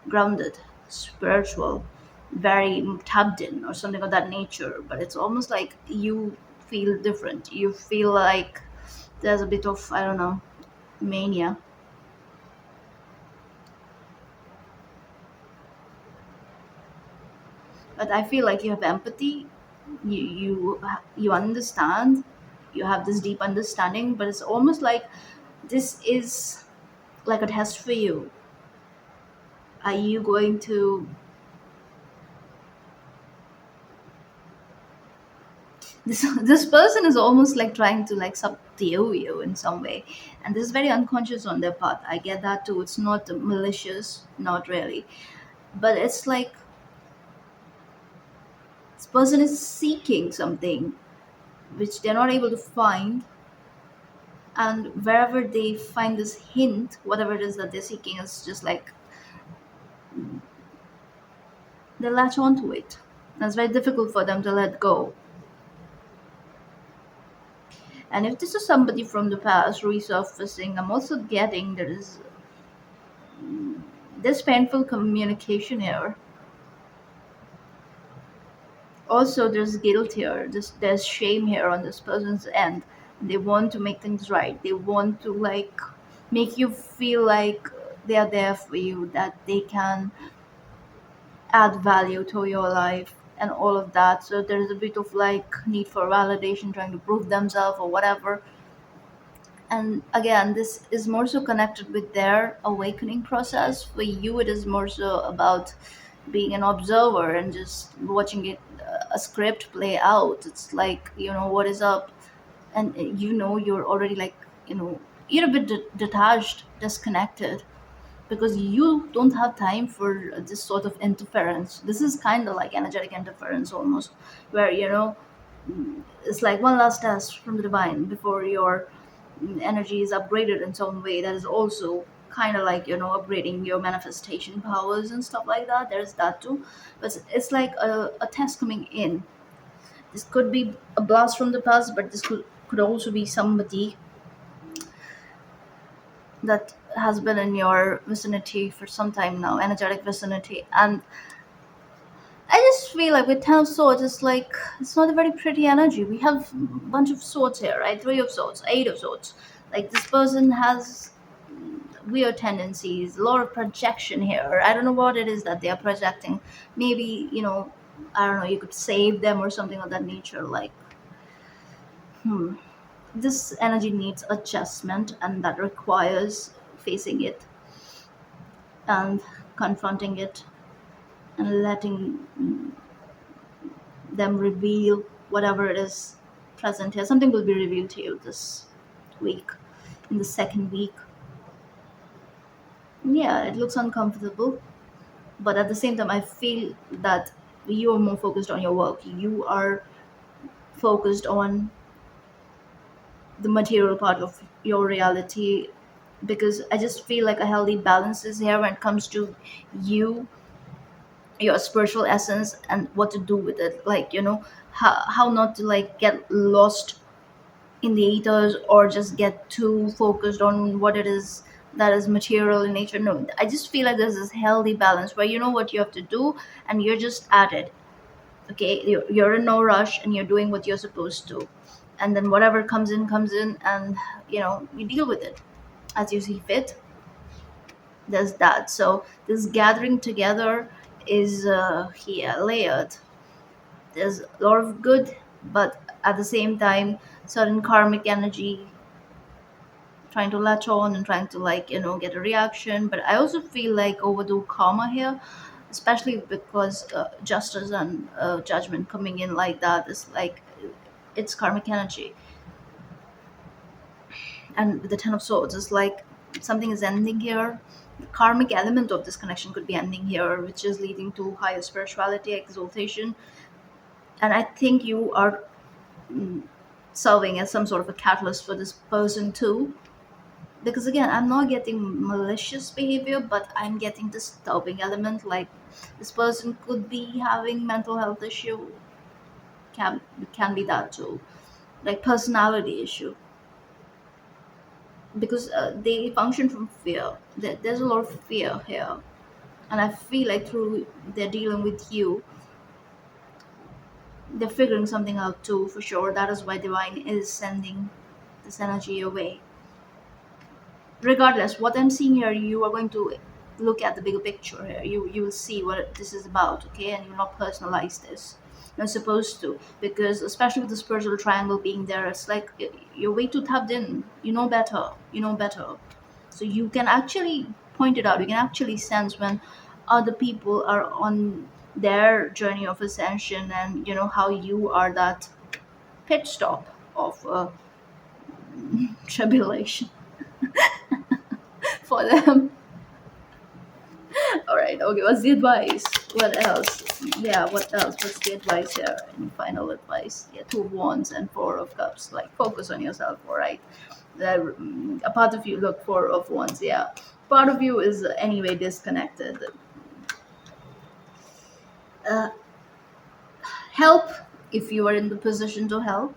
grounded, spiritual, very tapped in, or something of that nature. But it's almost like you feel different. You feel like there's a bit of, I don't know, mania. But I feel like you have empathy. You understand. You have this deep understanding. But it's almost like this is like a test for you. Are you going to, this person is almost like trying to like subdue you in some way, and this is very unconscious on their part. I get that too. It's not malicious, not really, but it's like this person is seeking something which they're not able to find, and wherever they find this hint, whatever it is that they're seeking is just like they latch onto it, and it's very difficult for them to let go. And if this is somebody from the past resurfacing, I'm also getting there is this painful communication here. Also, there's guilt here. There's shame here on this person's end. They want to make things right. They want to like make you feel like they are there for you, that they can add value to your life and all of that. So there's a bit of like need for validation, trying to prove themselves or whatever. And again, this is more so connected with their awakening process. For you, it is more so about being an observer and just watching it, a script play out. It's like, you know, what is up, and you know, you're already like, you know, you're a bit detached, disconnected, because you don't have time for this sort of interference. This is kind of like energetic interference almost, where, you know, it's like one last test from the divine before your energy is upgraded in some way. That is also kind of like, you know, upgrading your manifestation powers and stuff like that. There's that too. But it's like a test coming in. This could be a blast from the past, but this could also be somebody that has been in your vicinity for some time now, energetic vicinity. And I just feel like with Ten of Swords, it's like it's not a very pretty energy. We have a bunch of swords here, right? Three of Swords, Eight of Swords. Like this person has weird tendencies, a lot of projection here. I don't know what it is that they are projecting. Maybe, I don't know, you could save them or something of that nature. Like, this energy needs adjustment, and that requires facing it and confronting it and letting them reveal whatever it is present here. Something will be revealed to you this week, in the second week. Yeah, it looks uncomfortable, but at the same time, I feel that you are more focused on your work. You are focused on the material part of your reality, because I just feel like a healthy balance is here when it comes to you, your spiritual essence, and what to do with it. Like, how not to like get lost in the ethers or just get too focused on what it is that is material in nature. No, I just feel like there's this healthy balance where you know what you have to do and you're just at it. Okay, you're in no rush and you're doing what you're supposed to, and then whatever comes in, and you deal with it as you see fit. There's that. So this gathering together is here layered. There's a lot of good, but at the same time, certain karmic energy trying to latch on and trying to like get a reaction. But I also feel like overdue karma here, especially because justice and judgment coming in like that is like it's karmic energy. And with the Ten of Swords, it's like something is ending here. The karmic element of this connection could be ending here, which is leading to higher spirituality, exaltation. And I think you are serving as some sort of a catalyst for this person too. Because again, I'm not getting malicious behavior, but I'm getting disturbing element. Like this person could be having mental health issue. Can be that too, like personality issue, because they function from fear. There's a lot of fear here, and I feel like through they're dealing with you, they're figuring something out too for sure. That is why divine is sending this energy your way. Regardless what I'm seeing here, you are going to look at the bigger picture here. You will see what this is about, okay? And you will not personalize this. You're not supposed to, because especially with the spiritual triangle being there, it's like you're way too tapped in. You know better. So you can actually point it out. You can actually sense when other people are on their journey of ascension, and how you are that pit stop of tribulation for them. All right. Okay. What's the advice? What else? Yeah. What else? What's the advice here? Any final advice? Yeah. Two of Wands and Four of Cups. Like focus on yourself. All right. A part of you. Look, Four of Wands. Yeah. Part of you is anyway disconnected. Uh, Help if you are in the position to help,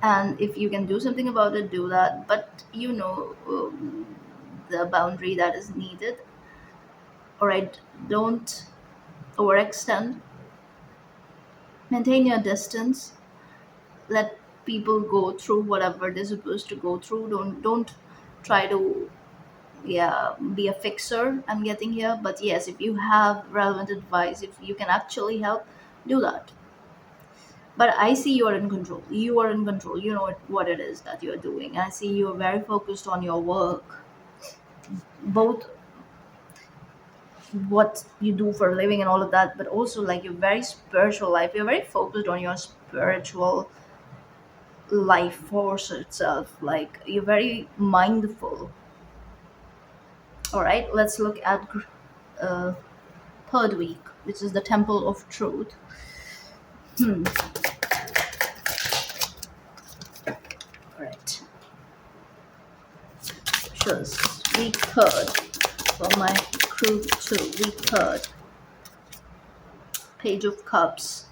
and if you can do something about it, do that. But the boundary that is needed. All right. Don't overextend. Maintain your distance. Let people go through whatever they're supposed to go through. Don't try to, yeah, be a fixer. I'm getting here, but yes, if you have relevant advice, if you can actually help, do that. But I see you are in control. You are in control. You know what it is that you're doing. I see you are very focused on your work, both what you do for a living and all of that, but also like your very spiritual life. You're very focused on your spiritual life force itself. Like you're very mindful. All right, let's look at uh, third week, which is the Temple of Truth. All right, shows week third for my crew too. Week third, Page of Cups,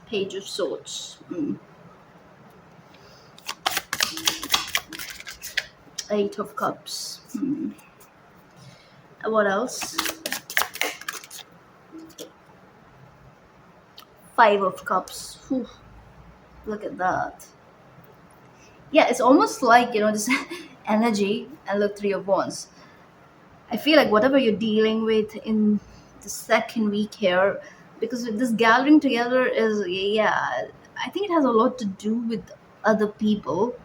Page of Swords, Eight of Cups. What else? Five of Cups. Whew, look at that. Yeah, it's almost like, this energy, and look, Three of Wands. I feel like whatever you're dealing with in the second week here, because this gathering together is, yeah, I think it has a lot to do with other people.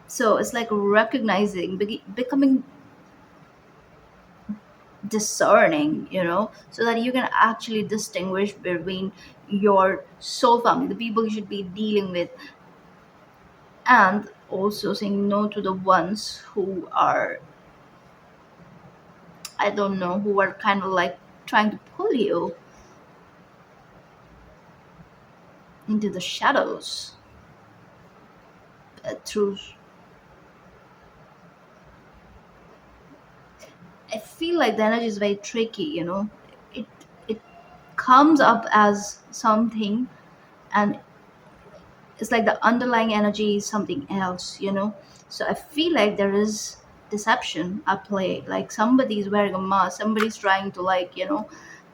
So it's like recognizing, becoming discerning, so that you can actually distinguish between your soul family, the people you should be dealing with, and also saying no to the ones who are, I don't know, who are kind of like trying to pull you into the shadows through. I feel like the energy is very tricky. It comes up as something, and it's like the underlying energy is something else. So I feel like there is deception at play, like somebody's wearing a mask, somebody's trying to, like,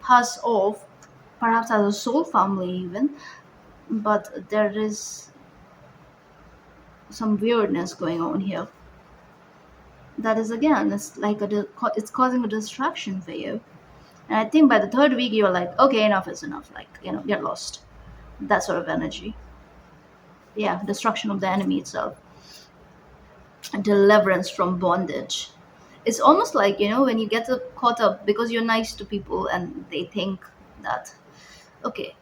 pass off, perhaps as a soul family even, but there is some weirdness going on here. That is, again, it's like it's causing a distraction for you. And I think by the third week you're like, okay, enough is enough, like, get lost. That sort of energy. Yeah, destruction of the enemy itself, deliverance from bondage. It's almost like, when you get caught up because you're nice to people and they think that, okay,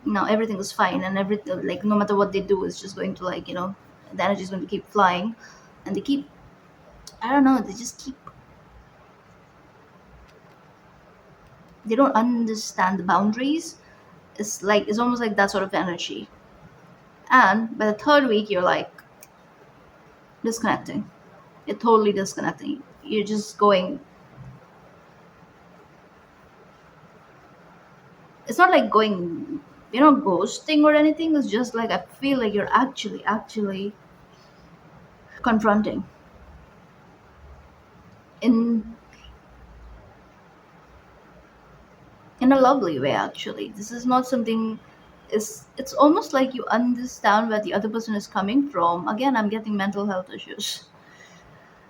now everything is fine, and everything, like, no matter what they do is just going to, like, the energy is going to keep flying, and they keep, I don't know, they just keep, they don't understand the boundaries. It's almost like that sort of energy. And by the third week you're like disconnecting. You're totally disconnecting. You're just going, it's not like going, ghosting or anything. It's just like I feel like you're actually confronting in a lovely way. Actually, this is not something, it's almost like you understand where the other person is coming from. Again, I'm getting mental health issues.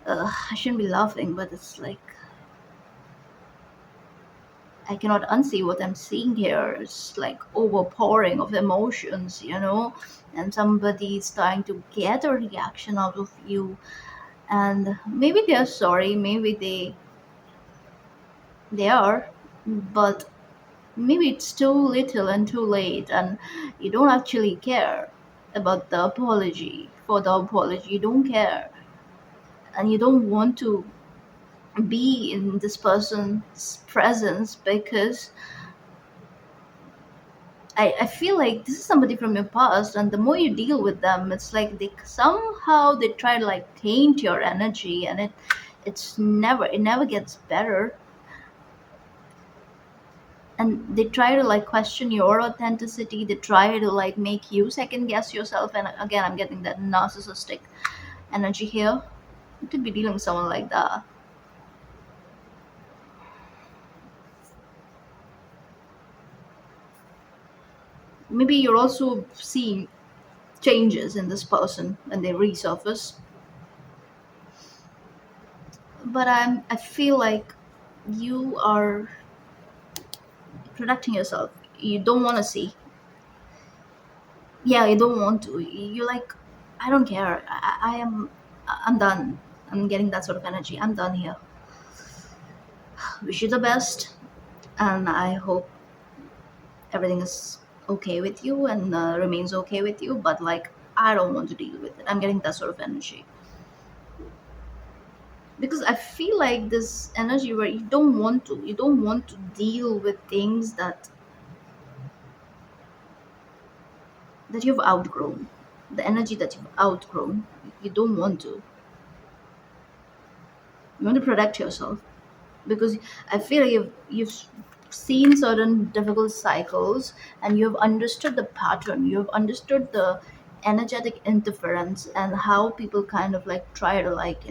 I shouldn't be laughing, but it's like I cannot unsee what I'm seeing here. It's like overpouring of emotions, and somebody's trying to get a reaction out of you. And maybe they're sorry, maybe they are, but maybe it's too little and too late, and you don't actually care about the apology. For the apology, you don't care, and you don't want to be in this person's presence because I feel like this is somebody from your past, and the more you deal with them, it's like they try to like taint your energy, and it never gets better, and they try to like question your authenticity. They try to like make you second guess yourself, and again, I'm getting that narcissistic energy here. You could be dealing with someone like that. Maybe you're also seeing changes in this person when they resurface, but I feel like you are protecting yourself. You don't want to see. Yeah, you don't want to. You're like, I don't care. I'm done. I'm getting that sort of energy. I'm done here. Wish you the best, and I hope everything is okay with you, and remains okay with you. But like, I don't want to deal with it. I'm getting that sort of energy because I feel like this energy where you don't want to deal with things that you've outgrown, the energy that you've outgrown. You don't want to. You want to protect yourself because I feel like you've seen certain difficult cycles, and you've understood the pattern. You've understood the energetic interference and how people kind of like try to, like,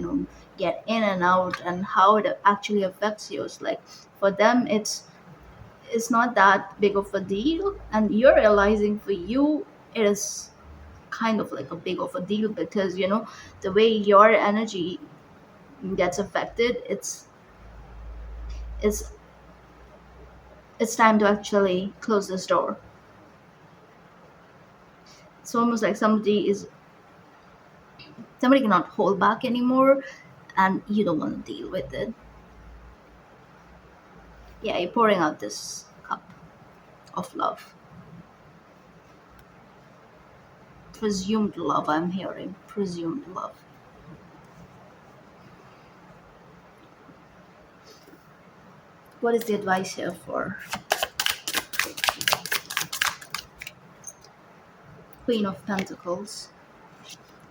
get in and out, and how it actually affects you. It's like, for them, it's it's not that big of a deal, and you're realizing for you it is kind of like a big of a deal, because the way your energy gets affected, it's it's time to actually close this door. It's almost like somebody cannot hold back anymore, and you don't want to deal with it. Yeah, you're pouring out this cup of love. Presumed love, I'm hearing. Presumed love. What is the advice here for Queen of Pentacles?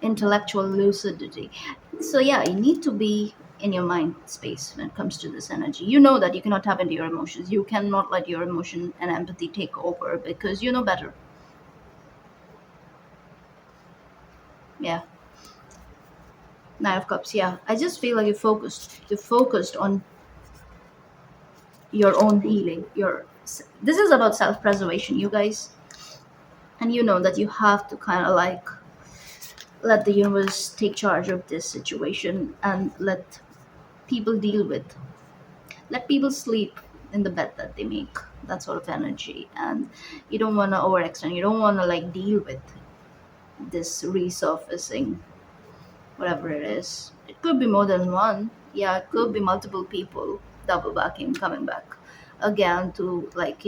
Intellectual lucidity. So yeah, you need to be in your mind space when it comes to this energy. You know that you cannot tap into your emotions. You cannot let your emotion and empathy take over, because you know better. Yeah. Nine of Cups. Yeah. I just feel like you're focused. You're focused on your own healing. This is about self-preservation, you guys. And you know that you have to kind of like let the universe take charge of this situation, and people deal with let people sleep in the bed that they make, that sort of energy. And you don't want to overextend, you don't want to like deal with this resurfacing, whatever it is. It could be more than one. Yeah, it could be multiple people double backing, coming back again to like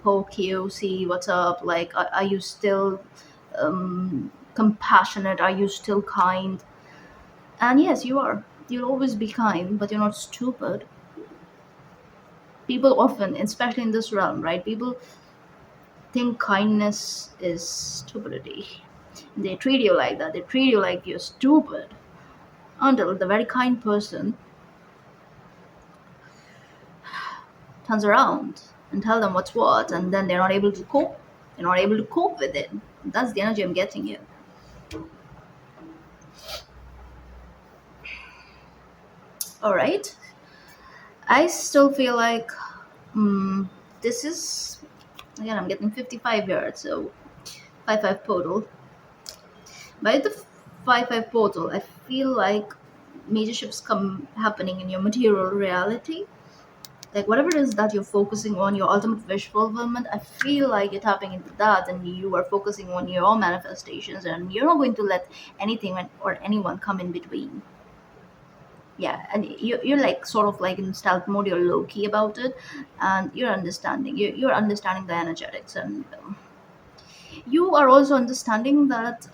poke you, see what's up. Like, are you still compassionate? Are you still kind? And yes, you are. You'll always be kind, but you're not stupid. People often, especially in this realm, right, people think kindness is stupidity. They treat you like that. They treat you like you're stupid, until the very kind person turns around and tell them what's what, and then they're not able to cope. They're not able to cope with it. That's the energy I'm getting here. All right. I still feel like this is, again, I'm getting 55 here, so 5-5 portal. By the 5-5 portal, I feel like major shifts come happening in your material reality. Like whatever it is that you're focusing on, your ultimate wish fulfillment, I feel like you're tapping into that, and you are focusing on your manifestations, and you're not going to let anything or anyone come in between. Yeah, and you're like sort of like in stealth mode, you're low key about it, and you're understanding the energetics, and you are also understanding that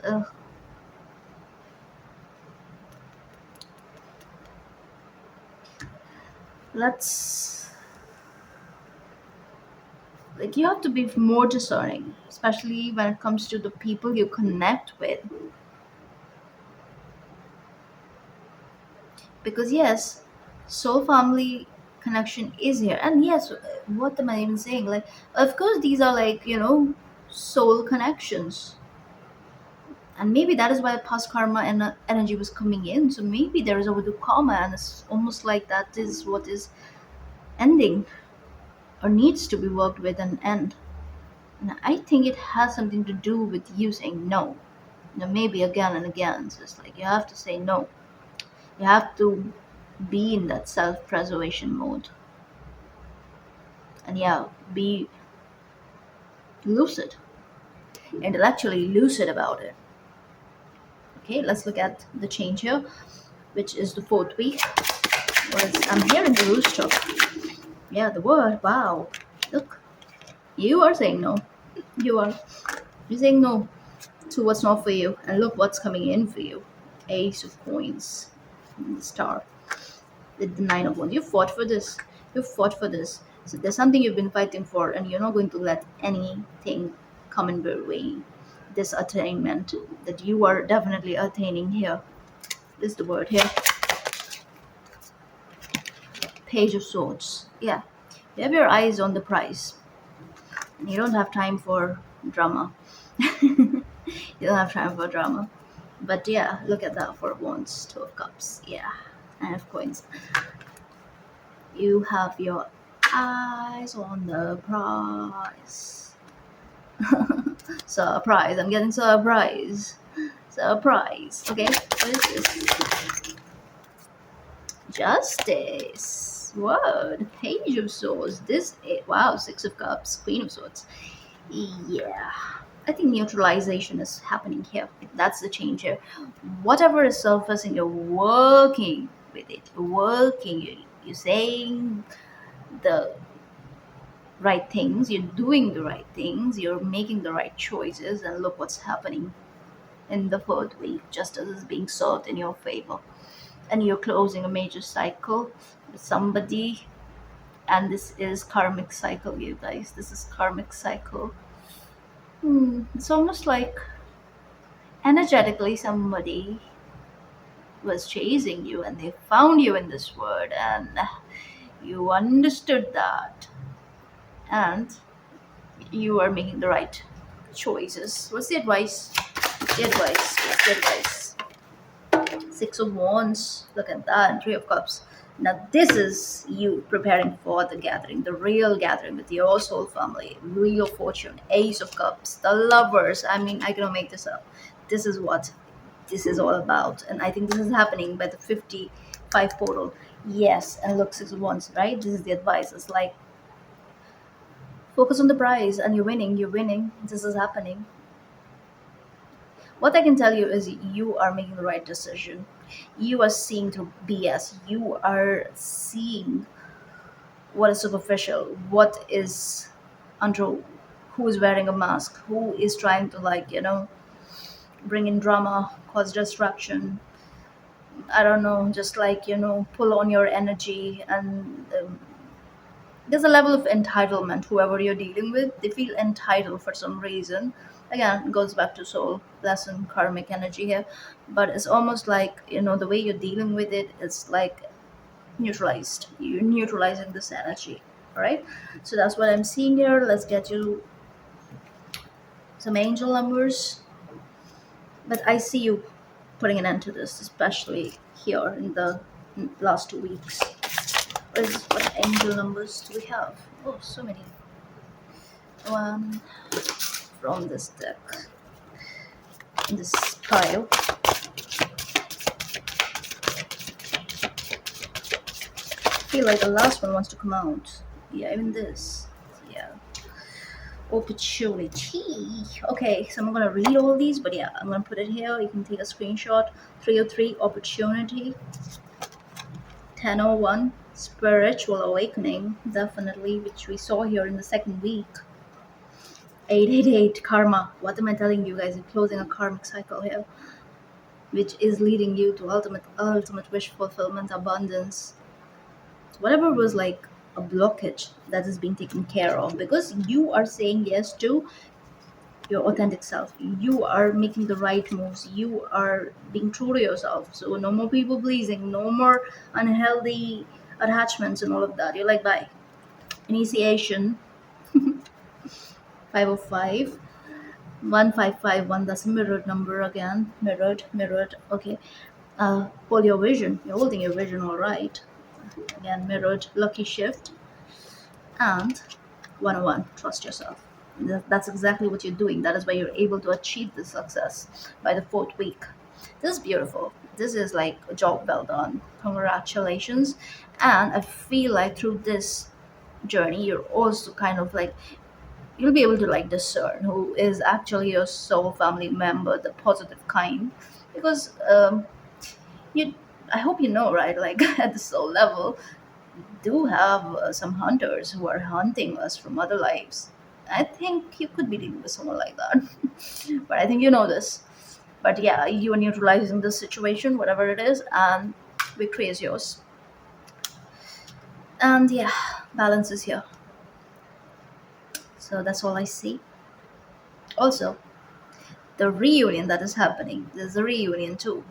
let's like you have to be more discerning, especially when it comes to the people you connect with. Because yes, soul family connection is here, and yes, what am I even saying, like, of course these are like soul connections, and maybe that is why past karma and energy was coming in. So maybe there is overdue karma, and it's almost like that is what is ending, or needs to be worked with and end. And I think it has something to do with you saying no. Maybe again and again. So it's like you have to say no. You have to be in that self-preservation mode, and yeah, be lucid, intellectually lucid about it. Okay, let's look at the change here, which is the fourth week. I'm hearing the rooster. Yeah, the word. Wow. Look, you are saying no. You are. You're saying no to what's not for you, and look what's coming in for you. Ace of coins, and the star, the nine of wands. You fought for this. You fought for this. So there's something you've been fighting for, and you're not going to let anything come in between this attainment that you are definitely attaining here. Is the word here. Page of Swords. Yeah. You have your eyes on the prize. And you don't have time for drama. You don't have time for drama. But yeah, look at that, for wands, two of cups. Yeah. And of coins. You have your Eyes on the prize. Surprise. I'm getting surprise. Surprise. Okay, what is this? Justice. What? Page of Swords. Wow, Six of Cups, Queen of Swords. Yeah. I think neutralization is happening here. That's the change here. Whatever is surfacing, you're working with it. You're working. You're saying the right things. You're doing the right things. You're making the right choices. And look what's happening in the fourth week. Justice is being sought in your favor. And you're closing a major cycle with somebody. And this is karmic cycle, you guys. This is karmic cycle. It's almost like energetically somebody was chasing you and they found you in this word and you understood that and you are making the right choices. What's the advice? The advice. What's the advice? Six of Wands. Look at that. And Three of Cups. Now, this is you preparing for the gathering, the real gathering with your soul family, Wheel of Fortune, Ace of Cups, the lovers. I mean, I cannot make this up. This is what this is all about. And I think this is happening by the 55 portal. Yes. And look, Six of Wands, right? This is the advice. It's like focus on the prize and you're winning. You're winning. This is happening. What I can tell you is you are making the right decision. You are seeing through BS. You are seeing what is superficial, what is untrue, who is wearing a mask, who is trying to, like, bring in drama, cause distraction. I don't know, just like, pull on your energy. And there's a level of entitlement. Whoever you're dealing with, they feel entitled for some reason. Again, it goes back to soul lesson, karmic energy here. But it's almost like, the way you're dealing with it, it's like neutralized. You're neutralizing this energy. All right. So that's what I'm seeing here. Let's get you some angel numbers. But I see you putting an end to this, especially here in the last 2 weeks. What angel numbers do we have? Oh, so many. One from this deck, in this pile. I feel like the last one wants to come out. Yeah, even this. Yeah. Opportunity. Okay, so I'm gonna read all these, but yeah, I'm gonna put it here. You can take a screenshot. 303 opportunity. 1001 spiritual awakening, definitely, which we saw here in the second week. 888 karma. What am I telling you guys? You're closing a karmic cycle here, which is leading you to ultimate wish fulfillment, abundance. Whatever was like a blockage that is being taken care of because you are saying yes to your authentic self. You are making the right moves. You are being true to yourself. So no more people pleasing, no more unhealthy attachments and all of that. You're like, bye. Initiation. 505. 1551. That's a mirrored number again. Mirrored. Okay. Hold your vision. You're holding your vision, all right. Again, mirrored. Lucky shift. And 101, trust yourself. That's exactly what you're doing. That is why you're able to achieve this success by the fourth week. This is beautiful. This is like a job well done. Congratulations. And I feel like through this journey, you're also kind of like, you'll be able to like discern who is actually your soul family member, the positive kind. Because you, I hope you know, right? Like at the soul level, do have some hunters who are hunting us from other lives. I think you could be dealing with someone like that. But I think you know this. But yeah, you are neutralizing the situation, whatever it is, and victory is yours. And yeah, balance is here. So that's all I see. Also, the reunion that is happening, there's a reunion too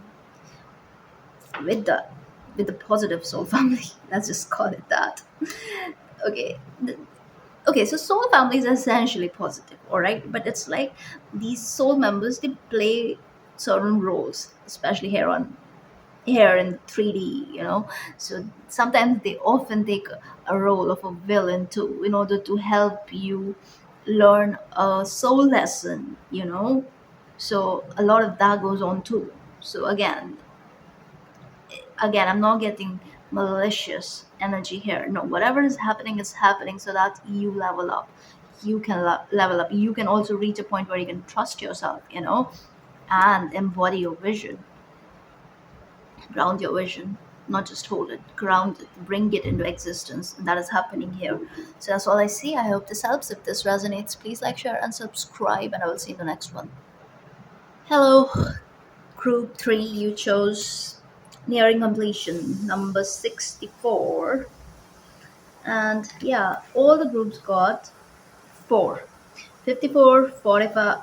with the positive soul family. Let's just call it that. Okay. Okay, so soul family is essentially positive, all right, but it's like these soul members, they play certain roles, especially here on here in 3D, So sometimes they often take a role of a villain too in order to help you learn a soul lesson. So a lot of that goes on too. So again, I'm not getting malicious energy here. No, whatever is happening so that you level up. You can level up. You can also reach a point where you can trust yourself, and embody your vision, ground your vision, not just hold it, ground it, bring it into existence. And that is happening here. So that's all I see. I hope this helps. If this resonates, please like, share, and subscribe, and I will see you in the next one. Hello, group 3, you chose nearing completion, number 64. And yeah, all the groups got 4. 54, 45,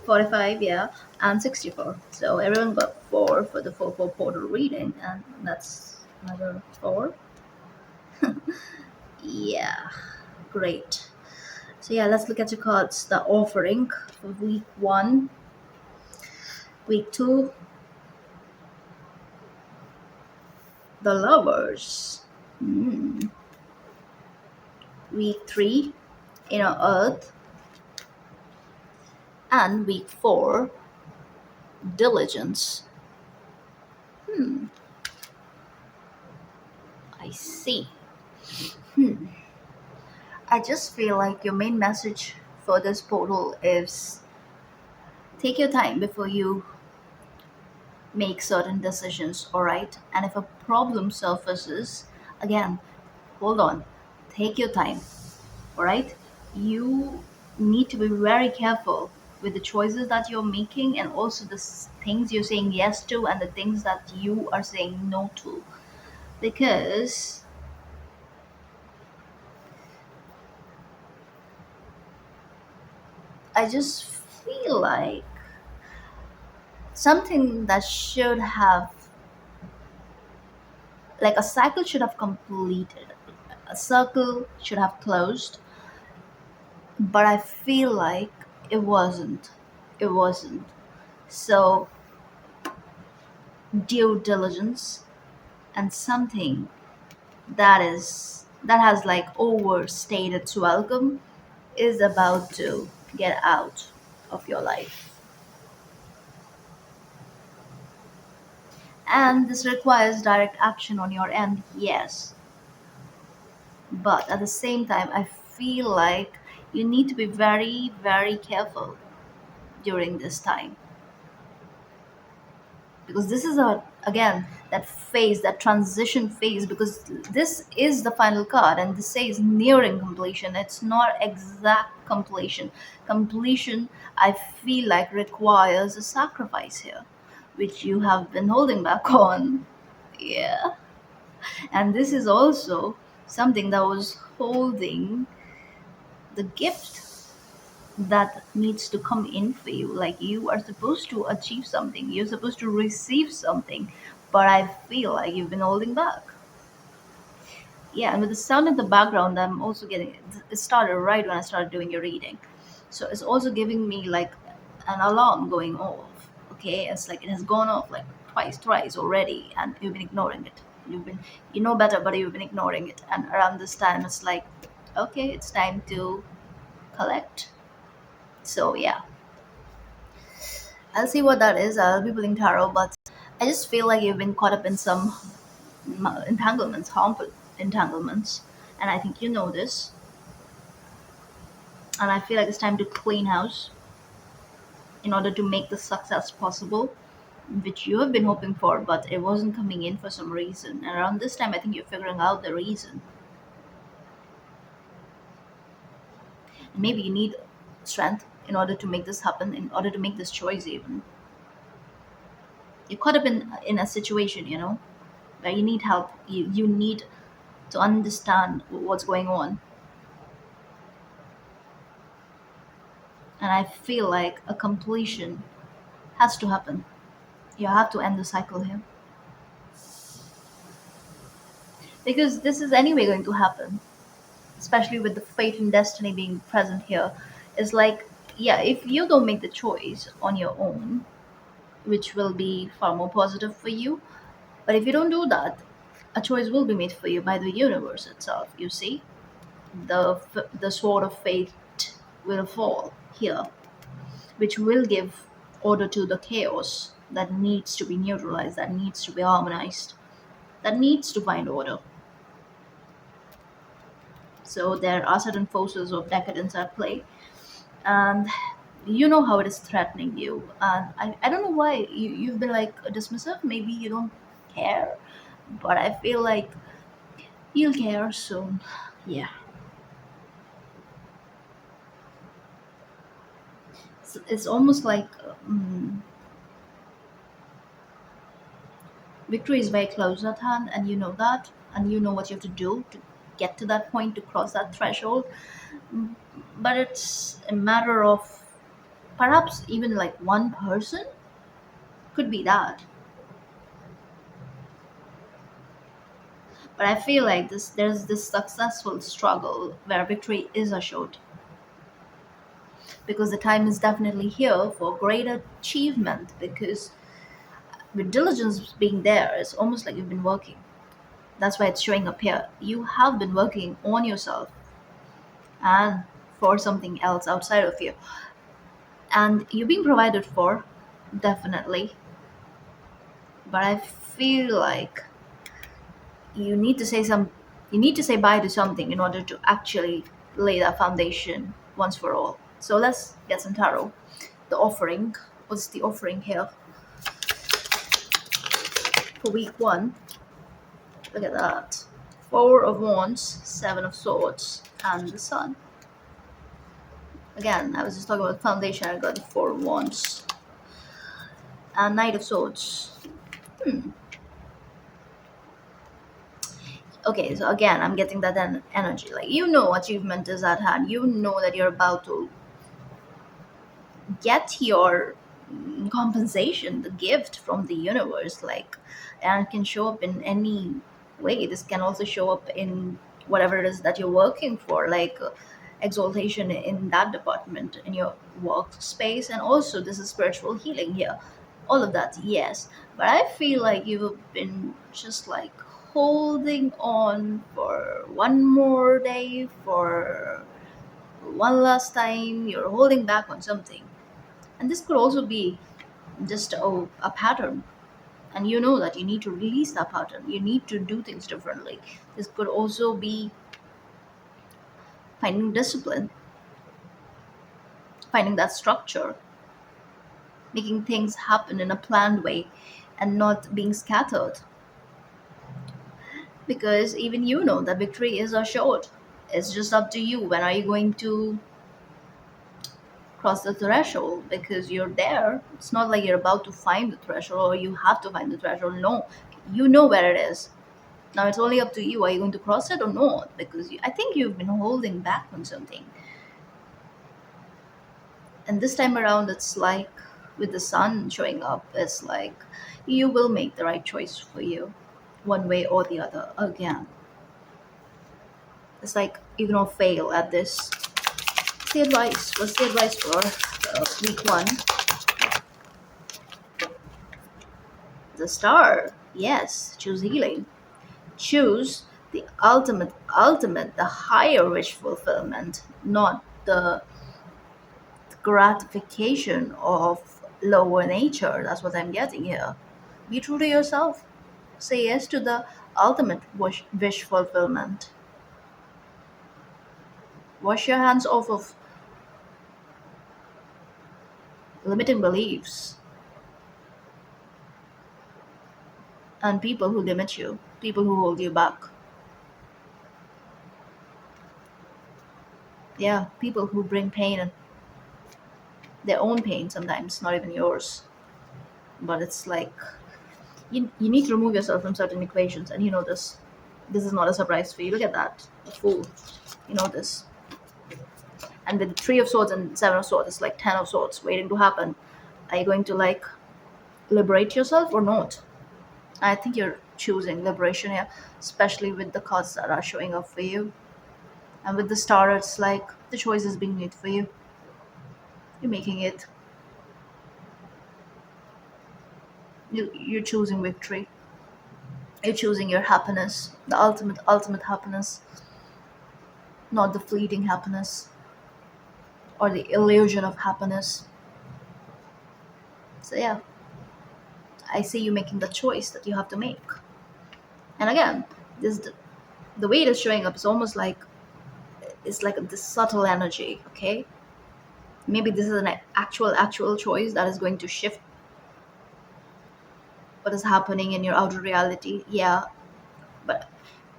45, yeah, and 64. So everyone got 4 for the 4 portal reading, and that's another 4. Yeah, great. So yeah, let's look at your cards. The offering for week 1, week 2, the lovers. Hmm. Week 3, earth, and week 4, diligence. I see. I just feel like your main message for this portal is take your time before you make certain decisions, all right? And if a problem surfaces, again, hold on, take your time, all right? You need to be very careful with the choices that you're making, and also the things you're saying yes to and the things that you are saying no to. Because I just feel like something that should have, like a cycle should have completed, a circle should have closed, but I feel like it wasn't. So due diligence and something that has like overstayed its welcome is about to get out of your life, and this requires direct action on your end, yes, but at the same time I feel like you need to be very, very careful during this time, because this is a, again, that phase, that transition phase, because this is the final card and this says nearing completion. It's not exact completion. I feel like requires a sacrifice here, which you have been holding back on. Yeah, and this is also something that was holding the gift that needs to come in for you. Like you are supposed to achieve something, you're supposed to receive something, but I feel like you've been holding back. Yeah, and with the sound in the background, I'm also getting it started right when I started doing your reading. So it's also giving me like an alarm going off. Okay, it's like it has gone off like twice, thrice already, and you've been ignoring it. You know better, but you've been ignoring it. And around this time, it's like, okay, it's time to collect. So yeah, I'll see what that is. I'll be pulling tarot, but I just feel like you've been caught up in some entanglements, harmful entanglements, and I think you know this. And I feel like it's time to clean house in order to make the success possible, which you have been hoping for, but it wasn't coming in for some reason. And around this time, I think you're figuring out the reason. And maybe you need strength in order to make this happen, in order to make this choice even. You're caught up in a situation, where you need help. You need to understand what's going on. And I feel like a completion has to happen. You have to end the cycle here, because this is anyway going to happen, especially with the fate and destiny being present here. It's like, yeah, if you don't make the choice on your own, which will be far more positive for you, But if you don't do that, a choice will be made for you by the universe itself. You see, the sword of fate will fall here, which will give order to the chaos that needs to be neutralized, that needs to be harmonized, that needs to find order. So there are certain forces of decadence at play, and you know how it is threatening you. And I don't know why you've been like dismissive. Maybe you don't care, but I feel like you'll care soon. Yeah, it's almost like victory is very close at hand, and you know that, and you know what you have to do to get to that point, to cross that threshold. Mm, but it's a matter of perhaps even like one person could be that. But I feel like there's this successful struggle where victory is assured, because the time is definitely here for great achievement, because with diligence being there, it's almost like you've been working. That's why it's showing up here. You have been working on yourself and for something else outside of you. And you're being provided for, definitely. But I feel like you need to say some you need to say bye to something in order to actually lay that foundation once for all. So let's get some tarot. The offering. What's the offering here for week one? Look at that. Four of Wands, Seven of Swords, and the Sun. Again, I was just talking about foundation. I got the Four of Wands and Knight of Swords. Okay, so again, I'm getting that energy. Like, you know, achievement is at hand. You know that you're about to get your compensation, the gift from the universe. Like, and it can show up in any way. This can also show up in whatever it is that you're working for, like exaltation in that department, in your workspace. And also, this is spiritual healing here. All of that, yes. But I feel like you've been just like holding on for one more day, for one last time. You're holding back on something, and this could also be just a pattern. And you know that you need to release that pattern. You need to do things differently. This could also be finding discipline, finding that structure, making things happen in a planned way, and not being scattered. Because even you know that victory is assured. It's just up to you. When are you going to cross the threshold? Because you're there. It's not like you're about to find the threshold or you have to find the threshold. No, you know where it is. Now it's only up to you. Are you going to cross it or not? Because I think you've been holding back on something. And this time around, it's like with the sun showing up, it's like you will make the right choice for you, one way or the other again. It's like you cannot fail at this. What's the advice? What's the advice for week one? The star. Yes, choose healing. Choose the ultimate, the higher wish fulfillment, not the gratification of lower nature. That's what I'm getting here. Be true to yourself. Say yes to the ultimate wish fulfillment. Wash your hands off of limiting beliefs and people who limit you, people who hold you back. Yeah, people who bring pain and their own pain sometimes, not even yours. But it's like you need to remove yourself from certain equations, and you know this. This is not a surprise for you. Look at that. The fool. You know this. And with the Three of Swords and Seven of Swords, it's like Ten of Swords waiting to happen. Are you going to like liberate yourself or not? I think you're choosing liberation here, especially with the cards that are showing up for you. And with the star, it's like the choice is being made for you. You're making it. You're choosing victory. You're choosing your happiness, the ultimate happiness, not the fleeting happiness or the illusion of happiness. So yeah, I see you making the choice that you have to make. And again, this the way it is showing up is almost like it's like this subtle energy. Okay, maybe this is an actual choice that is going to shift what is happening in your outer reality. Yeah, but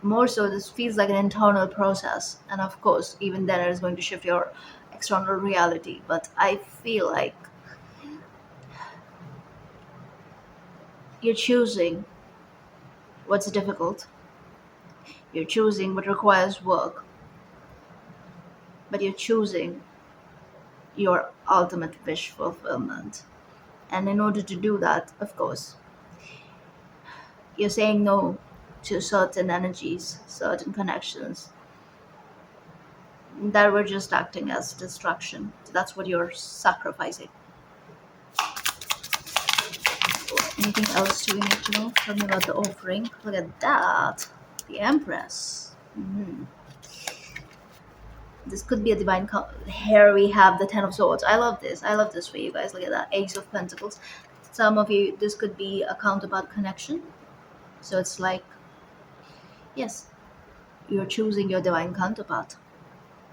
more so, this feels like an internal process, and of course, even then, it is going to shift your external reality. But I feel like you're choosing what's difficult. You're choosing what requires work, but you're choosing your ultimate wish fulfillment. And in order to do that, of course, you're saying no to certain energies, certain connections that were just acting as distraction. So that's what you're sacrificing. Anything else do we need to know? Tell me about the offering. Look at that. The Empress. This could be a divine. Here we have the Ten of Swords. I love this. I love this for you guys. Look at that. Ace of Pentacles. Some of you, this could be a counterpart connection. So it's like, yes, you're choosing your divine counterpart,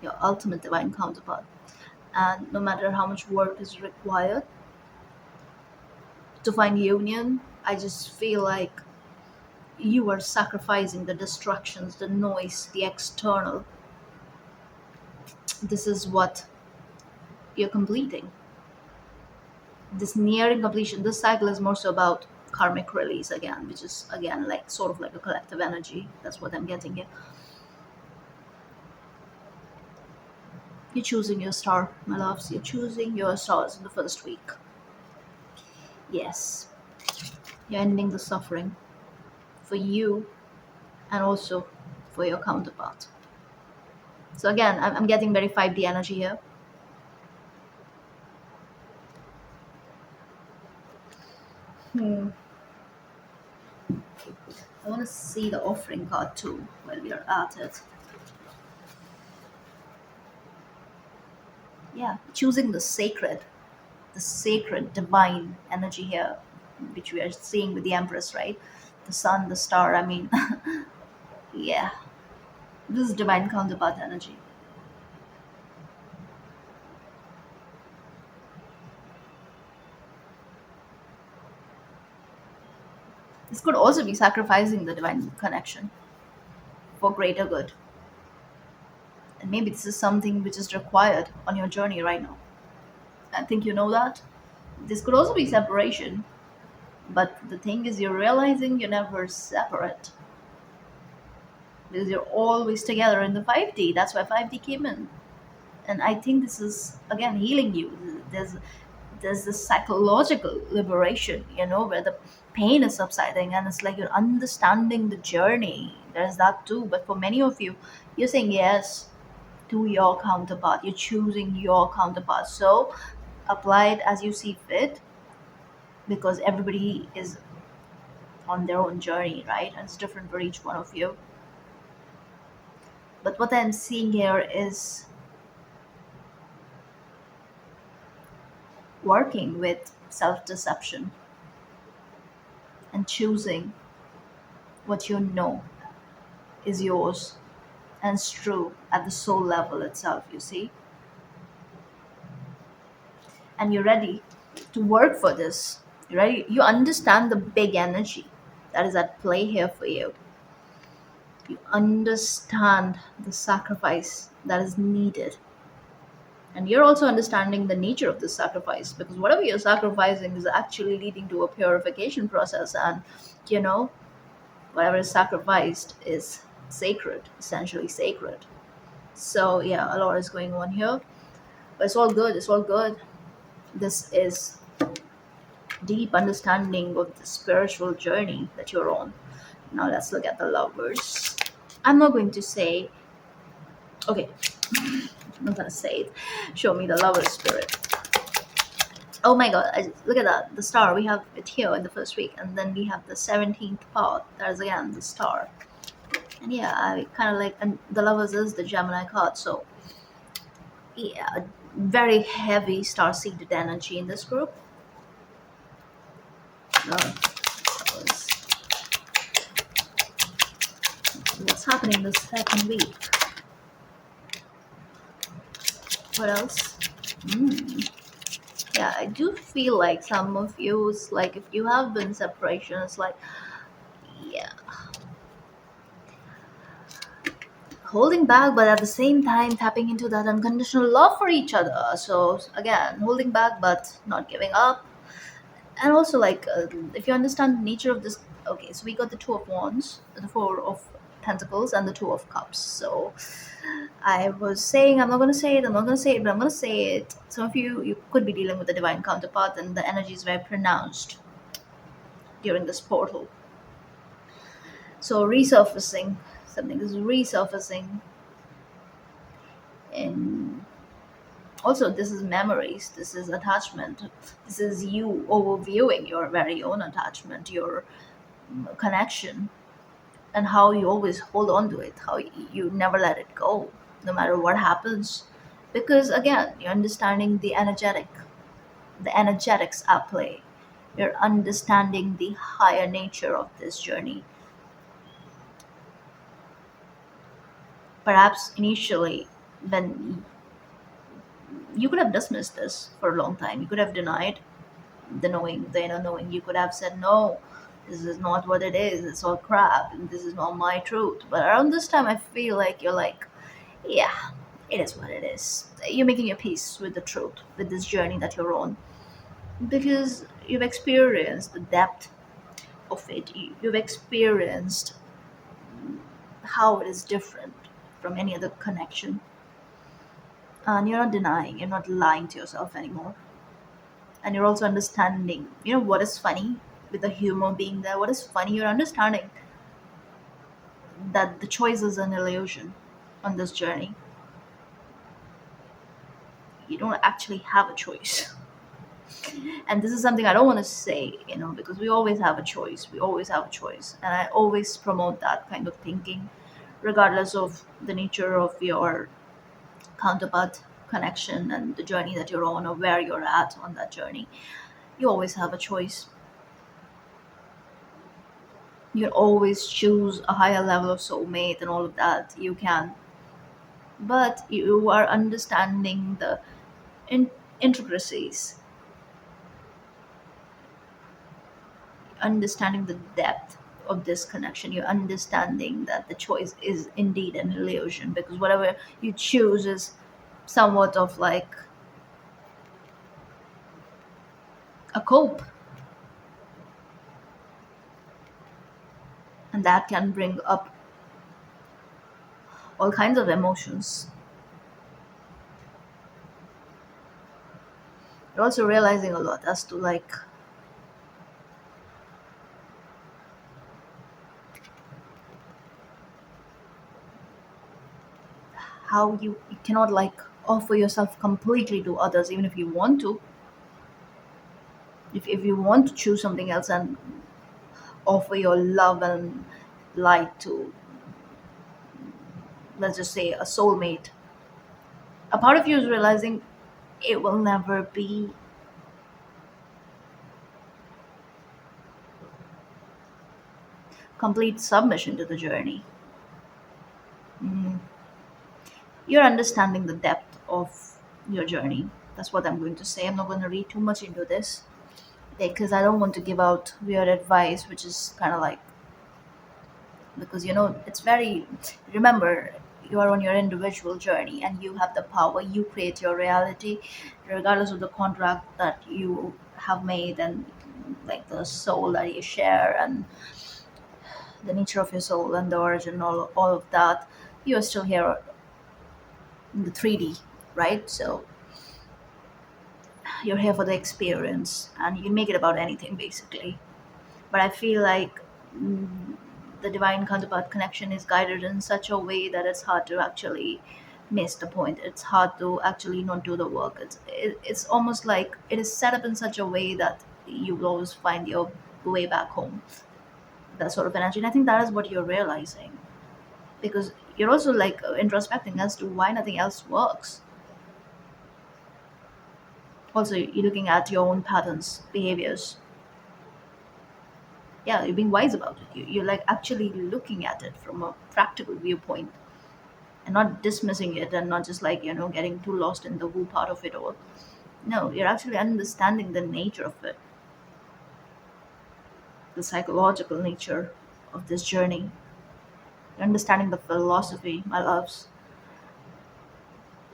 your ultimate divine counterpart. And no matter how much work is required to find union, I just feel like you are sacrificing the distractions, the noise, the external. This is what you're completing. This nearing completion, this cycle is more so about karmic release again, which is again like sort of like a collective energy. That's what I'm getting here. You're choosing your star, my loves. You're choosing your stars in the first week. Yes, you're ending the suffering for you and also for your counterpart. So again, I'm getting very 5D energy here. Hmm. I want to see the offering card too while we are at it. Yeah, choosing the sacred divine energy here, which we are seeing with the Empress, right? The sun, the star. I mean, yeah, this is divine counterpart energy. This could also be sacrificing the divine connection for greater good. And maybe this is something which is required on your journey right now. I think you know that. This could also be separation, but the thing is, you're realizing you're never separate because you're always together in the 5D. That's why 5D came in. And I think this is, again, healing you. There's this psychological liberation, where the pain is subsiding and it's like you're understanding the journey. There's that too. But for many of you, you're saying yes to your counterpart. You're choosing your counterpart. So apply it as you see fit because everybody is on their own journey, right? And it's different for each one of you. But what I'm seeing here is working with self deception and choosing what you know is yours and it's true at the soul level itself, you see? And you're ready to work for this. You're ready. You understand the big energy that is at play here for you. You understand the sacrifice that is needed. And you're also understanding the nature of this sacrifice because whatever you're sacrificing is actually leading to a purification process. And, you know, whatever is sacrificed is sacred, essentially sacred. So, yeah, a lot is going on here. But it's all good. It's all good. This is deep understanding of the spiritual journey that you're on. Now let's look at the lovers. I'm not going to say, okay, I'm not going to say it. Show me the lover spirit. Oh my god, look at that. The star, we have it here in the first week, and then we have the 17th part. There's again the star. And yeah, I kind of like, and the lovers is the Gemini card. So yeah, very heavy star seeded energy in this group. That was what's happening this second week. What else? Mm. Yeah, I do feel like some of you, it's like if you have been separation, it's like, yeah, holding back, but at the same time tapping into that unconditional love for each other. So again, holding back, but not giving up. And also, like, if you understand the nature of this, okay, so we got the Two of Wands, the Four of Pentacles, and the Two of Cups. So I was saying, I'm not going to say it, I'm not going to say it, but I'm going to say it. Some of you, you could be dealing with a divine counterpart, and the energy is very pronounced during this portal. So resurfacing, something is resurfacing. And also, this is memories, this is attachment, this is you overviewing your very own attachment, your connection, and how you always hold on to it, how you never let it go, no matter what happens. Because again, you're understanding the energetics at play. You're understanding the higher nature of this journey. Perhaps initially, when you could have dismissed this for a long time, you could have denied the knowing, the inner knowing. You could have said, no, this is not what it is, it's all crap, and this is not my truth. But around this time, I feel like you're like, yeah, it is what it is. You're making your peace with the truth, with this journey that you're on, because you've experienced the depth of it. You've experienced how it is different from any other connection, and you're not denying, you're not lying to yourself anymore. And you're also understanding, what is funny, with the humor being there, what is funny, you're understanding that the choice is an illusion on this journey. You don't actually have a choice. And this is something I don't want to say, because we always have a choice. We always have a choice. And I always promote that kind of thinking, regardless of the nature of your counterpart connection and the journey that you're on or where you're at on that journey. You always have a choice. You always choose a higher level of soulmate and all of that. You can. But you are understanding the in- intricacies, understanding the depth of this connection. You're understanding that the choice is indeed an illusion, because whatever you choose is somewhat of like a cope, and that can bring up all kinds of emotions. You're also realizing a lot as to like how you cannot like offer yourself completely to others, even if you want to. If you want to choose something else and offer your love and light to, let's just say, a soulmate, a part of you is realizing it will never be complete submission to the journey. Mm. You're understanding the depth of your journey. That's what I'm going to say. I'm not going to read too much into this because I don't want to give out weird advice, which is kind of like, because it's very, remember, you are on your individual journey and you have the power. You create your reality regardless of the contract that you have made, and like the soul that you share, and the nature of your soul and the origin, all of that. You're still here in the 3D, right? So you're here for the experience, and you can make it about anything basically. But I feel like the divine counterpart connection is guided in such a way that it's hard to actually miss the point. It's hard to actually not do the work. It's almost like it is set up in such a way that you will always find your way back home. That sort of energy, and I think that is what you're realizing, because you're also like introspecting as to why nothing else works. Also, you're looking at your own patterns, behaviors. Yeah, you're being wise about it. You're like actually looking at it from a practical viewpoint and not dismissing it and not just like, getting too lost in the who part of it all. No, you're actually understanding the nature of it, the psychological nature of this journey. You're understanding the philosophy, my loves.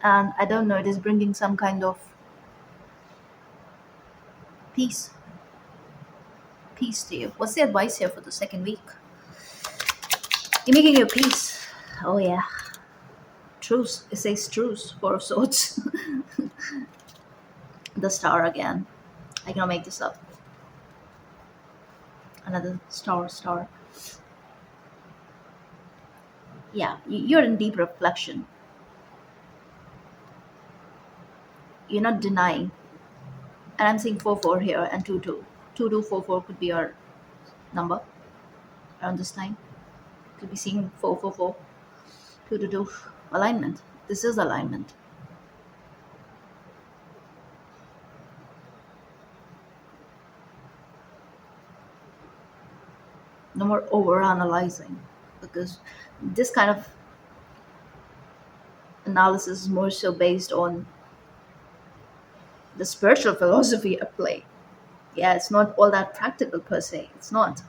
And I don't know, it is bringing some kind of peace, peace to you. What's the advice here for the second week? You're making your peace. Oh, yeah. Truce. It says truce, Four of Swords. The star again. I cannot make this up. Another star, star. Yeah, you're in deep reflection. You're not denying. And I'm seeing 4 4 here and 2 2. 2 2 4 4 could be your number around this time. Could be seeing 4 4 4. 2 2 2. Alignment. This is alignment. No more over analyzing, because this kind of analysis is more so based on the spiritual philosophy at play. Yeah, it's not all that practical per se. It's not.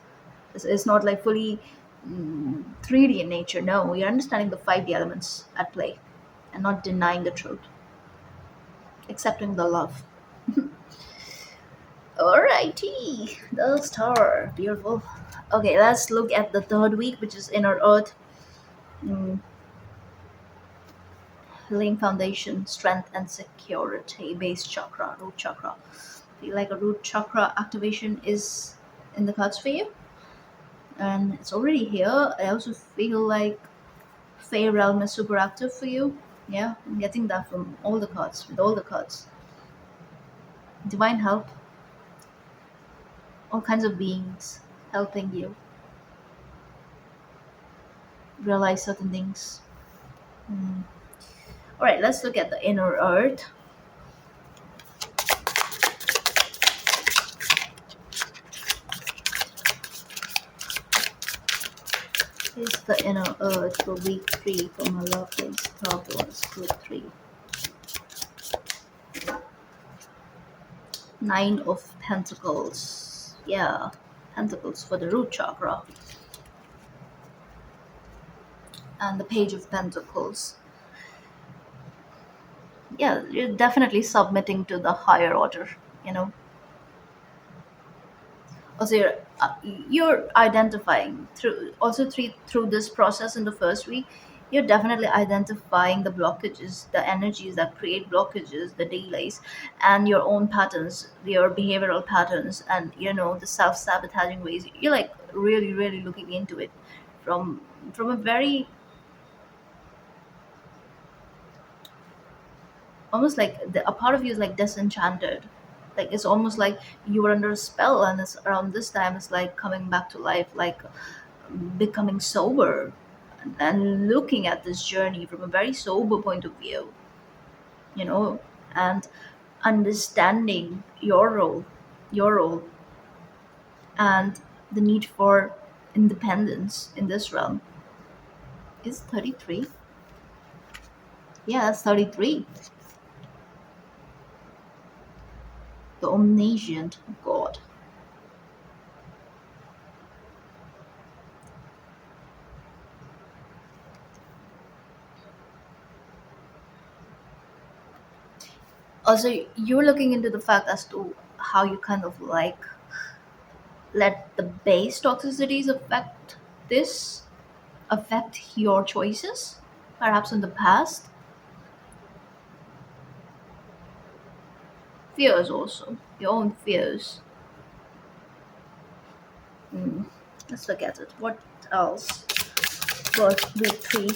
It's not like fully 3D in nature. No, we are understanding the 5D elements at play and not denying the truth, accepting the love. Alrighty, the star, beautiful. Okay, let's look at the third week, which is inner earth, mm, laying foundation, strength and security, base chakra, root chakra. Feel like a root chakra activation is in the cards for you, and it's already here. I also feel like Fey realm is super active for you. Yeah, I'm getting that from all the cards, with all the cards. Divine help, all kinds of beings helping you realize certain things. Mm. All right, let's look at the inner earth. Here's the inner earth for week 3 for my lovely Star Wars group 3. Nine of Pentacles. Yeah, Pentacles for the root chakra. And the Page of Pentacles. Yeah, you're definitely submitting to the higher order, you know. Also, you're identifying through this process in the first week. You're definitely identifying the blockages, the energies that create blockages, the delays, and your own patterns, your behavioral patterns, and the self-sabotaging ways. You're like really really looking into it from a very, almost like a part of you is like disenchanted. Like it's almost like you were under a spell, and it's around this time it's like coming back to life, like becoming sober and looking at this journey from a very sober point of view, you know, and understanding your role, and the need for independence in this realm. Is 33? Yeah, that's 33. The omniscient God. Also, you're looking into the fact as to how you kind of like let the base toxicities this affect your choices, perhaps in the past. Fears also, your own fears. Mm. Let's look at it. What else was week 3?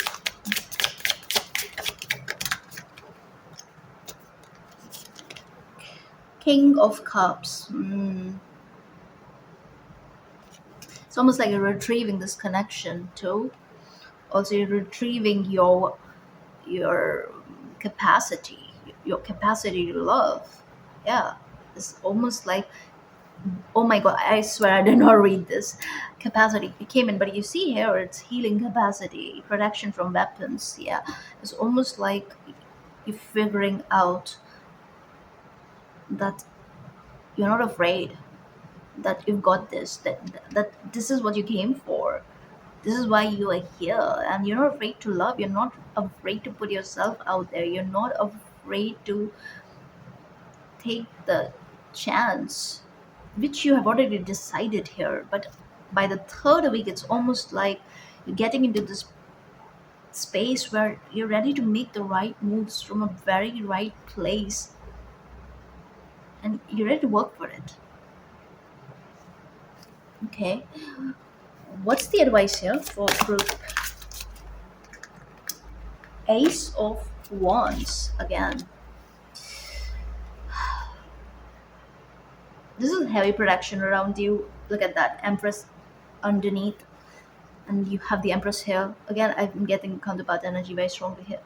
King of Cups. It's almost like you're retrieving this connection too. Also, you're retrieving your capacity, your capacity to love. Yeah, it's almost like, oh my god, I swear I did not read this. Capacity, it came in, but you see here it's healing capacity, protection from weapons. Yeah, it's almost like you're figuring out that you're not afraid, that you've got this, that this is what you came for, this is why you are here, and you're not afraid to love, you're not afraid to put yourself out there, you're not afraid to take the chance, which you have already decided here. But by the third week, it's almost like you're getting into this space where you're ready to make the right moves from a very right place, and you're ready to work for it. Okay, what's the advice here for group? Ace of Wands again. This is heavy protection around you. Look at that Empress underneath, and you have the Empress here. Again, I'm getting counterpart energy very strongly here.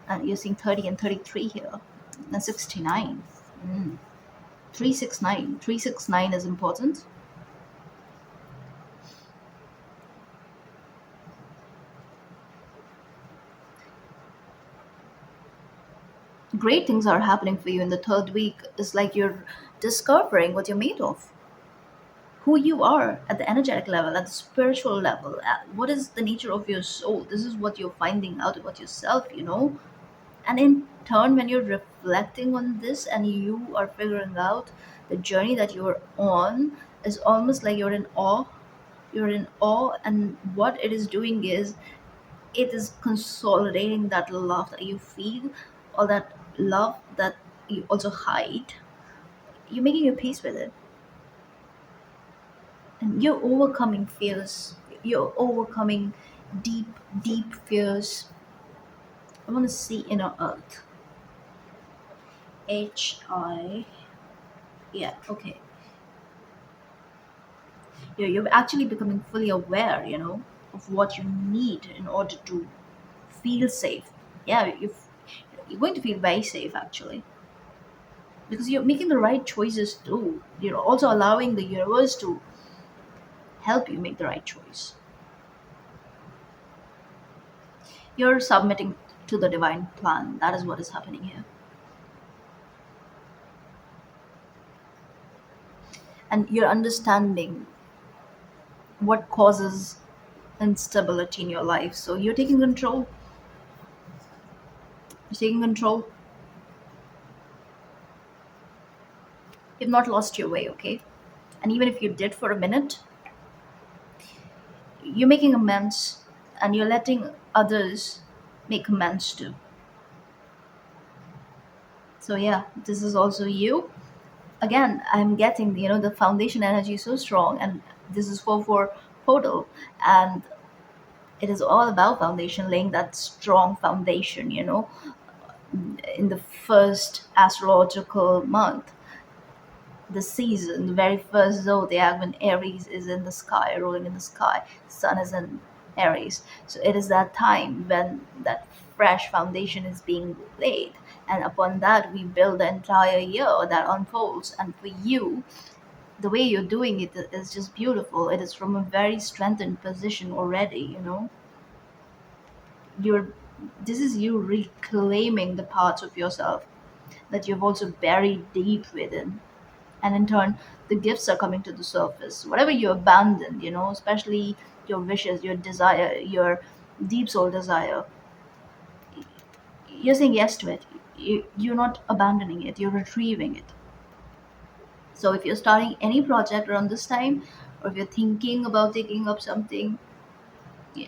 And you're seeing 30 and 33 here. And 69. 369. 369 is important. Great things are happening for you in the third week. It's like you're discovering what you're made of, who you are at the energetic level, at the spiritual level. What is the nature of your soul? This is what you're finding out about yourself. And in turn, when you're reflecting on this and you are figuring out the journey that you're on, is almost like you're in awe. You're in awe, and what it is doing is it is consolidating that love that you feel, or that love that you also hide. You're making your peace with it, and you're overcoming fears. You're overcoming deep, deep fears. I want to see inner earth. HI. Yeah, okay. You're actually becoming fully aware, of what you need in order to feel safe. Yeah, you're going to feel very safe actually, because you're making the right choices too. You're also allowing the universe to help you make the right choice. You're submitting to the divine plan. That is what is happening here. And you're understanding what causes instability in your life. So you're taking control. You're taking control. You've not lost your way, okay? And even if you did for a minute, you're making amends, and you're letting others make amends too. So yeah, this is also you. Again, I'm getting, the foundation energy is so strong, and this is for portal, and it is all about foundation, laying that strong foundation, in the first astrological month, the season, the very first zodiac, when Aries is in the sky, rolling in the sky, Sun is in Aries. So it is that time when that fresh foundation is being laid. And upon that, we build the entire year that unfolds. And for you, the way you're doing it is just beautiful. It is from a very strengthened position already. You're This is you reclaiming the parts of yourself that you've also buried deep within, and in turn the gifts are coming to the surface. Whatever you abandoned, especially your wishes, your desire, your deep soul desire, you're saying yes to it. You're not abandoning it, you're retrieving it. So if you're starting any project around this time, or if you're thinking about taking up something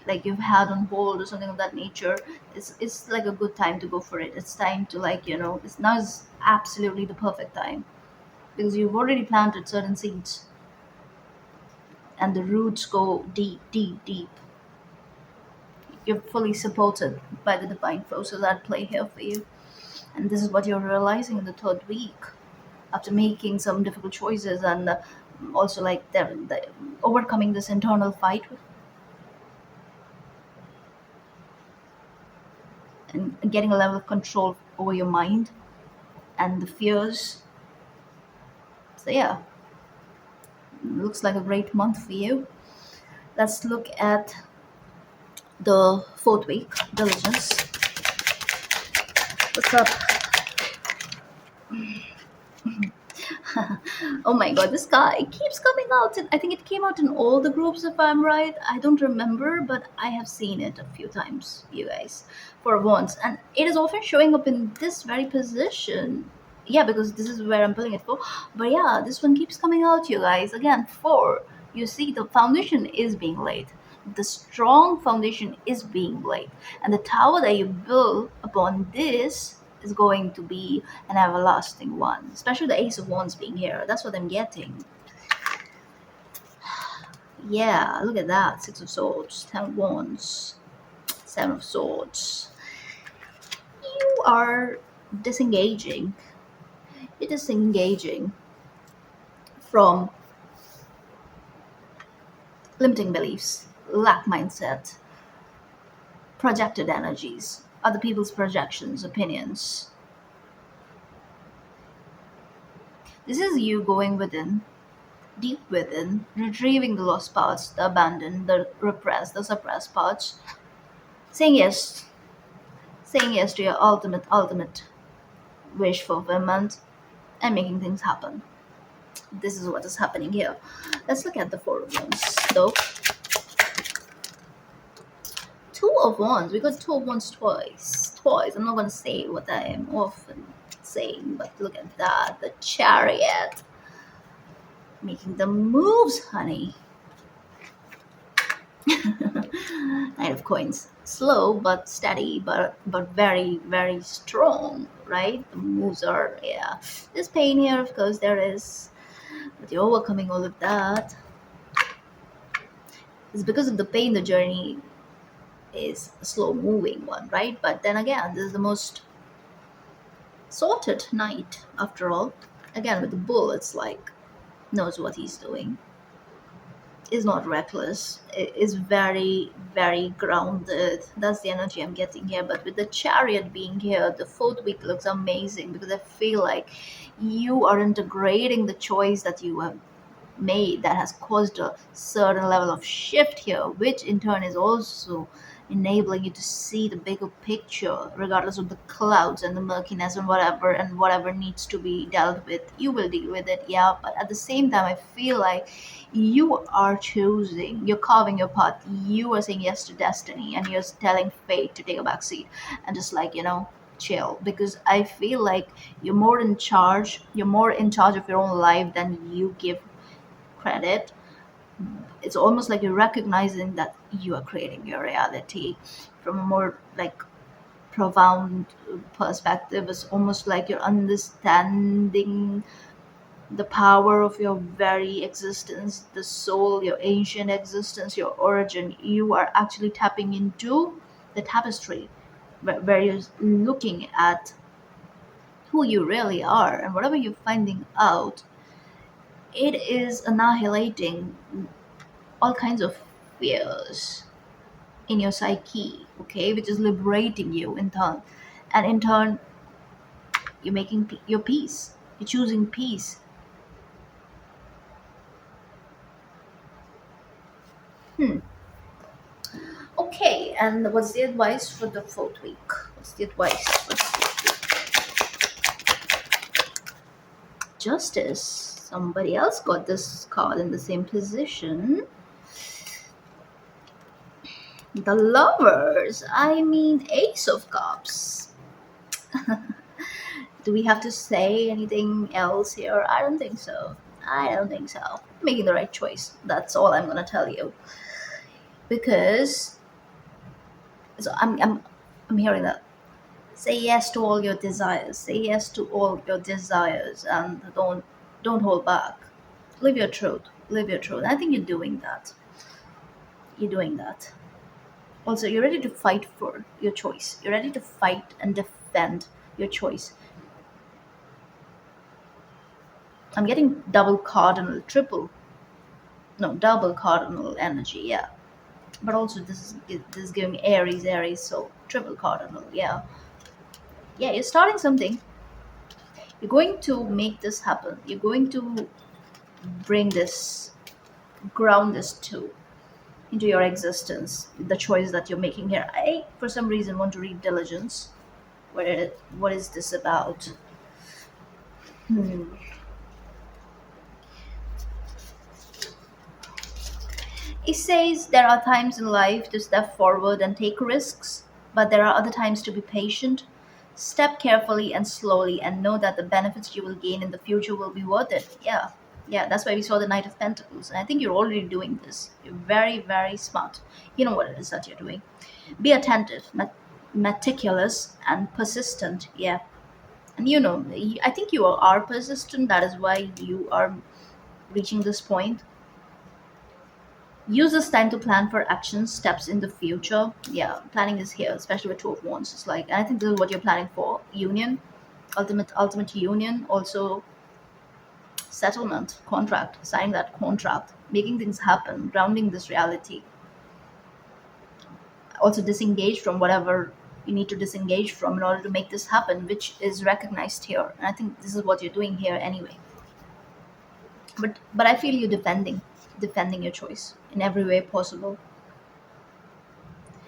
like you've had on hold or something of that nature, it's like a good time to go for it. It's time to, like, it's now is absolutely the perfect time, because you've already planted certain seeds, and the roots go deep, deep, deep. You're fully supported by the divine forces at play here for you. And this is what you're realizing in the third week. after making some difficult choices, and also like they're overcoming this internal fight and getting a level of control over your mind and the fears. So yeah, looks like a great month for you. Let's look at the fourth week, diligence. What's up? Oh my god, this guy, it keeps coming out. I think it came out in all the groups, if I'm right. I don't remember, but I have seen it a few times, you guys, for once. And it is often showing up in this very position. Yeah, because this is where I'm pulling it for. But yeah, this one keeps coming out, you guys. Again, four. You see, the foundation is being laid. The strong foundation is being laid. And the tower that you build upon this is going to be an everlasting one. Especially the Ace of Wands being here. That's what I'm getting. Yeah, look at that. Six of Swords, Ten of Wands, Seven of Swords. You are disengaging. You're disengaging from limiting beliefs, lack mindset, projected energies, other people's projections, opinions. This is you going within, deep within, retrieving the lost parts, the abandoned, the repressed, the suppressed parts, saying yes, saying yes to your ultimate wish fulfillment, and making things happen. This is what is happening here. Let's look at the Four of Wands. Though, Two of Wands. We got Two of Wands twice. Twice. I'm not going to say what I am often saying, but look at that. The Chariot. Making the moves, honey. Knight of Coins. Slow but steady, but very, very strong, right? The moves are, yeah. There's pain here, of course, there is. But you're overcoming all of that. It's because of the pain the journey is a slow moving one, right? But then again, this is the most sorted knight after all. Again, with the bull, it's like knows what he's doing. Is not reckless. Is very, very grounded. That's the energy I'm getting here. But with the Chariot being here, the fourth week looks amazing because I feel like you are integrating the choice that you have made that has caused a certain level of shift here, which in turn is also enabling you to see the bigger picture, regardless of the clouds and the murkiness and whatever needs to be dealt with. You will deal with it, yeah. But at the same time, I feel like you are choosing, you're carving your path, you are saying yes to destiny, and you're telling fate to take a back seat and just like, chill, because I feel like you're more in charge of your own life than you give credit. It's almost like you're recognizing that you are creating your reality from a more like profound perspective. It's almost like you're understanding the power of your very existence, the soul, your ancient existence, your origin. You are actually tapping into the tapestry where you're looking at who you really are, and whatever you're finding out, it is annihilating all kinds of fears in your psyche, okay, which is liberating you in turn. And in turn, you're making your peace. You're choosing peace. Hmm. Okay, and what's the advice for the fourth week? What's the advice? Justice. Somebody else got this card in the same position. The lovers. I mean, Ace of Cups. Do we have to say anything else here? I don't think so. I don't think so. Making the right choice. That's all I'm gonna tell you. Because so I'm hearing that. Say yes to all your desires. Say yes to all your desires, and don't hold back. Live your truth. Live your truth. I think you're doing that. You're doing that. Also, you're ready to fight for your choice. You're ready to fight and defend your choice. I'm getting double cardinal, triple, no, double cardinal energy, yeah. But also this is giving Aries, Aries, so triple cardinal, yeah. Yeah, you're starting something. You're going to make this happen. You're going to bring this, ground this too into your existence. The choice that you're making here. I, for some reason, want to read diligence. What is this about? Hmm. It says there are times in life to step forward and take risks, but there are other times to be patient. Step carefully and slowly and know that the benefits you will gain in the future will be worth it. Yeah. Yeah, that's why we saw the Knight of Pentacles. And I think you're already doing this. You're very, very smart. You know what it is that you're doing. Be attentive, meticulous, and persistent. Yeah. And I think you are persistent. That is why you are reaching this point. Use this time to plan for action steps in the future. Yeah, planning is here, especially with Two of Wands. It's like, and I think this is what you're planning for: union, ultimate union. Also, settlement, contract, signing that contract, making things happen, grounding this reality. Also, disengage from whatever you need to disengage from in order to make this happen, which is recognized here. And I think this is what you're doing here anyway. But I feel you defending your choice in every way possible.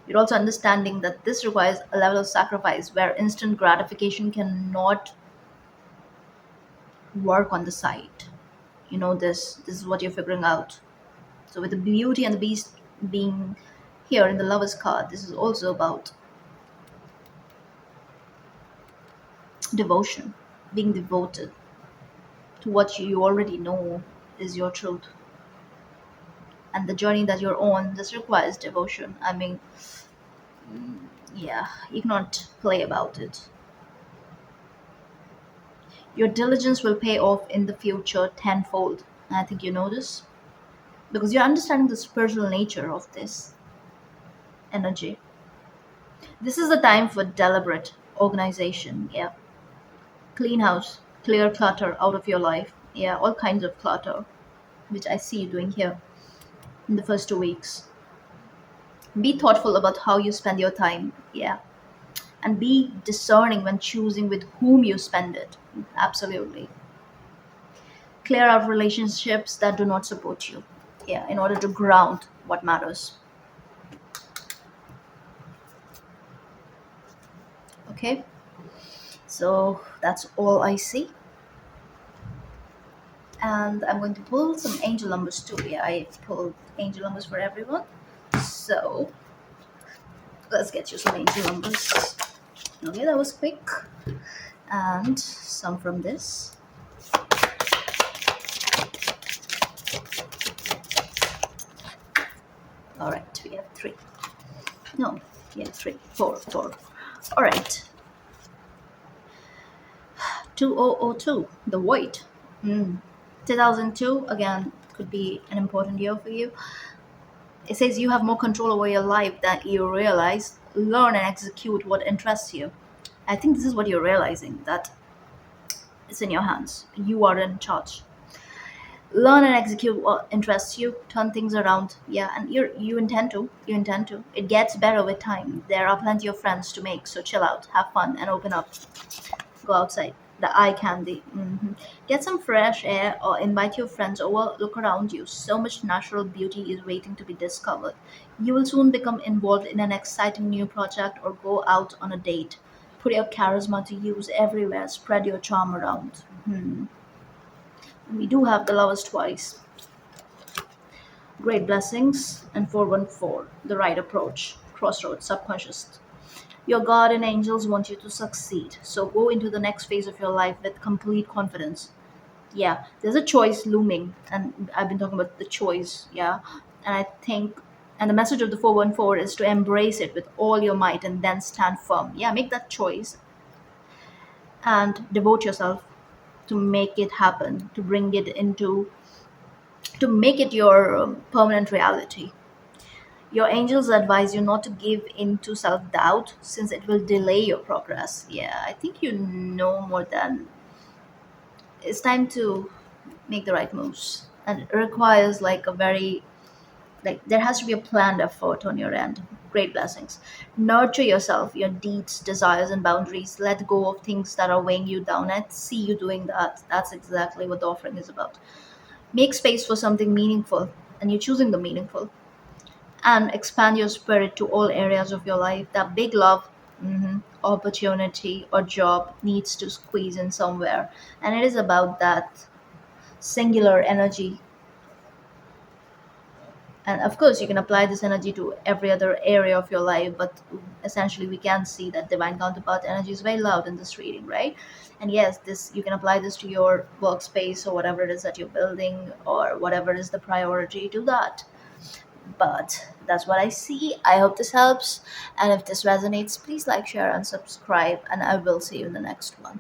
You're also understanding that this requires a level of sacrifice where instant gratification cannot work on the side. This is what you're figuring out. So with the beauty and the beast being here in the lovers card, this is also about devotion, being devoted to what you already know is your truth. And the journey that you're on, this requires devotion. I mean, yeah, you cannot play about it. Your diligence will pay off in the future tenfold. And I think you know this because you're understanding the spiritual nature of this energy. This is the time for deliberate organization. Yeah. Clean house, clear clutter out of your life. Yeah, all kinds of clutter, which I see you doing here in the first 2 weeks. Be thoughtful about how you spend your time. Yeah. And be discerning when choosing with whom you spend it. Absolutely. Clear out relationships that do not support you. Yeah, in order to ground what matters. Okay. So that's all I see. And I'm going to pull some angel numbers too. Yeah, I pulled angel numbers for everyone. So let's get you some angel numbers. Okay, that was quick. And some from this. All right, we have three. No, yeah, three, four. All right, 2002, the void. 2002 again could be an important year for you. It says you have more control over your life than you realize. Learn and execute what interests you. I think this is what you're realizing, that it's in your hands. You are in charge. Learn and execute what interests you. Turn things around. Yeah, and you intend to. It gets better with time. There are plenty of friends to make, so chill out, have fun, and open up. Go outside. The eye candy. Get some fresh air or invite your friends over. Look around you. So much natural beauty is waiting to be discovered. You will soon become involved in an exciting new project or go out on a date. Put your charisma to use everywhere. Spread your charm around. We do have the lovers twice. Great blessings and 414. The right approach. Crossroads. Subconscious. Your guardian angels want you to succeed. So go into the next phase of your life with complete confidence. Yeah, there's a choice looming, and I've been talking about the choice. Yeah, and I think, and the message of the 414 is to embrace it with all your might and then stand firm. Yeah, make that choice and devote yourself to make it happen, to make it your permanent reality. Your angels advise you not to give in to self doubt since it will delay your progress. Yeah, I think you know more than it's time to make the right moves. And it requires like a very, like there has to be a planned effort on your end. Great blessings. Nurture yourself, your deeds, desires, and boundaries. Let go of things that are weighing you down. And see you doing that. That's exactly what the offering is about. Make space for something meaningful, and you're choosing the meaningful. And expand your spirit to all areas of your life. That big love, opportunity, or job needs to squeeze in somewhere. And it is about that singular energy. And of course, you can apply this energy to every other area of your life, but essentially, we can see that divine counterpart energy is very loud in this reading, right? And yes, this you can apply this to your workspace or whatever it is that you're building or whatever is the priority to that. But that's what I see. I hope this helps. And if this resonates, please like, share, and subscribe. And I will see you in the next one.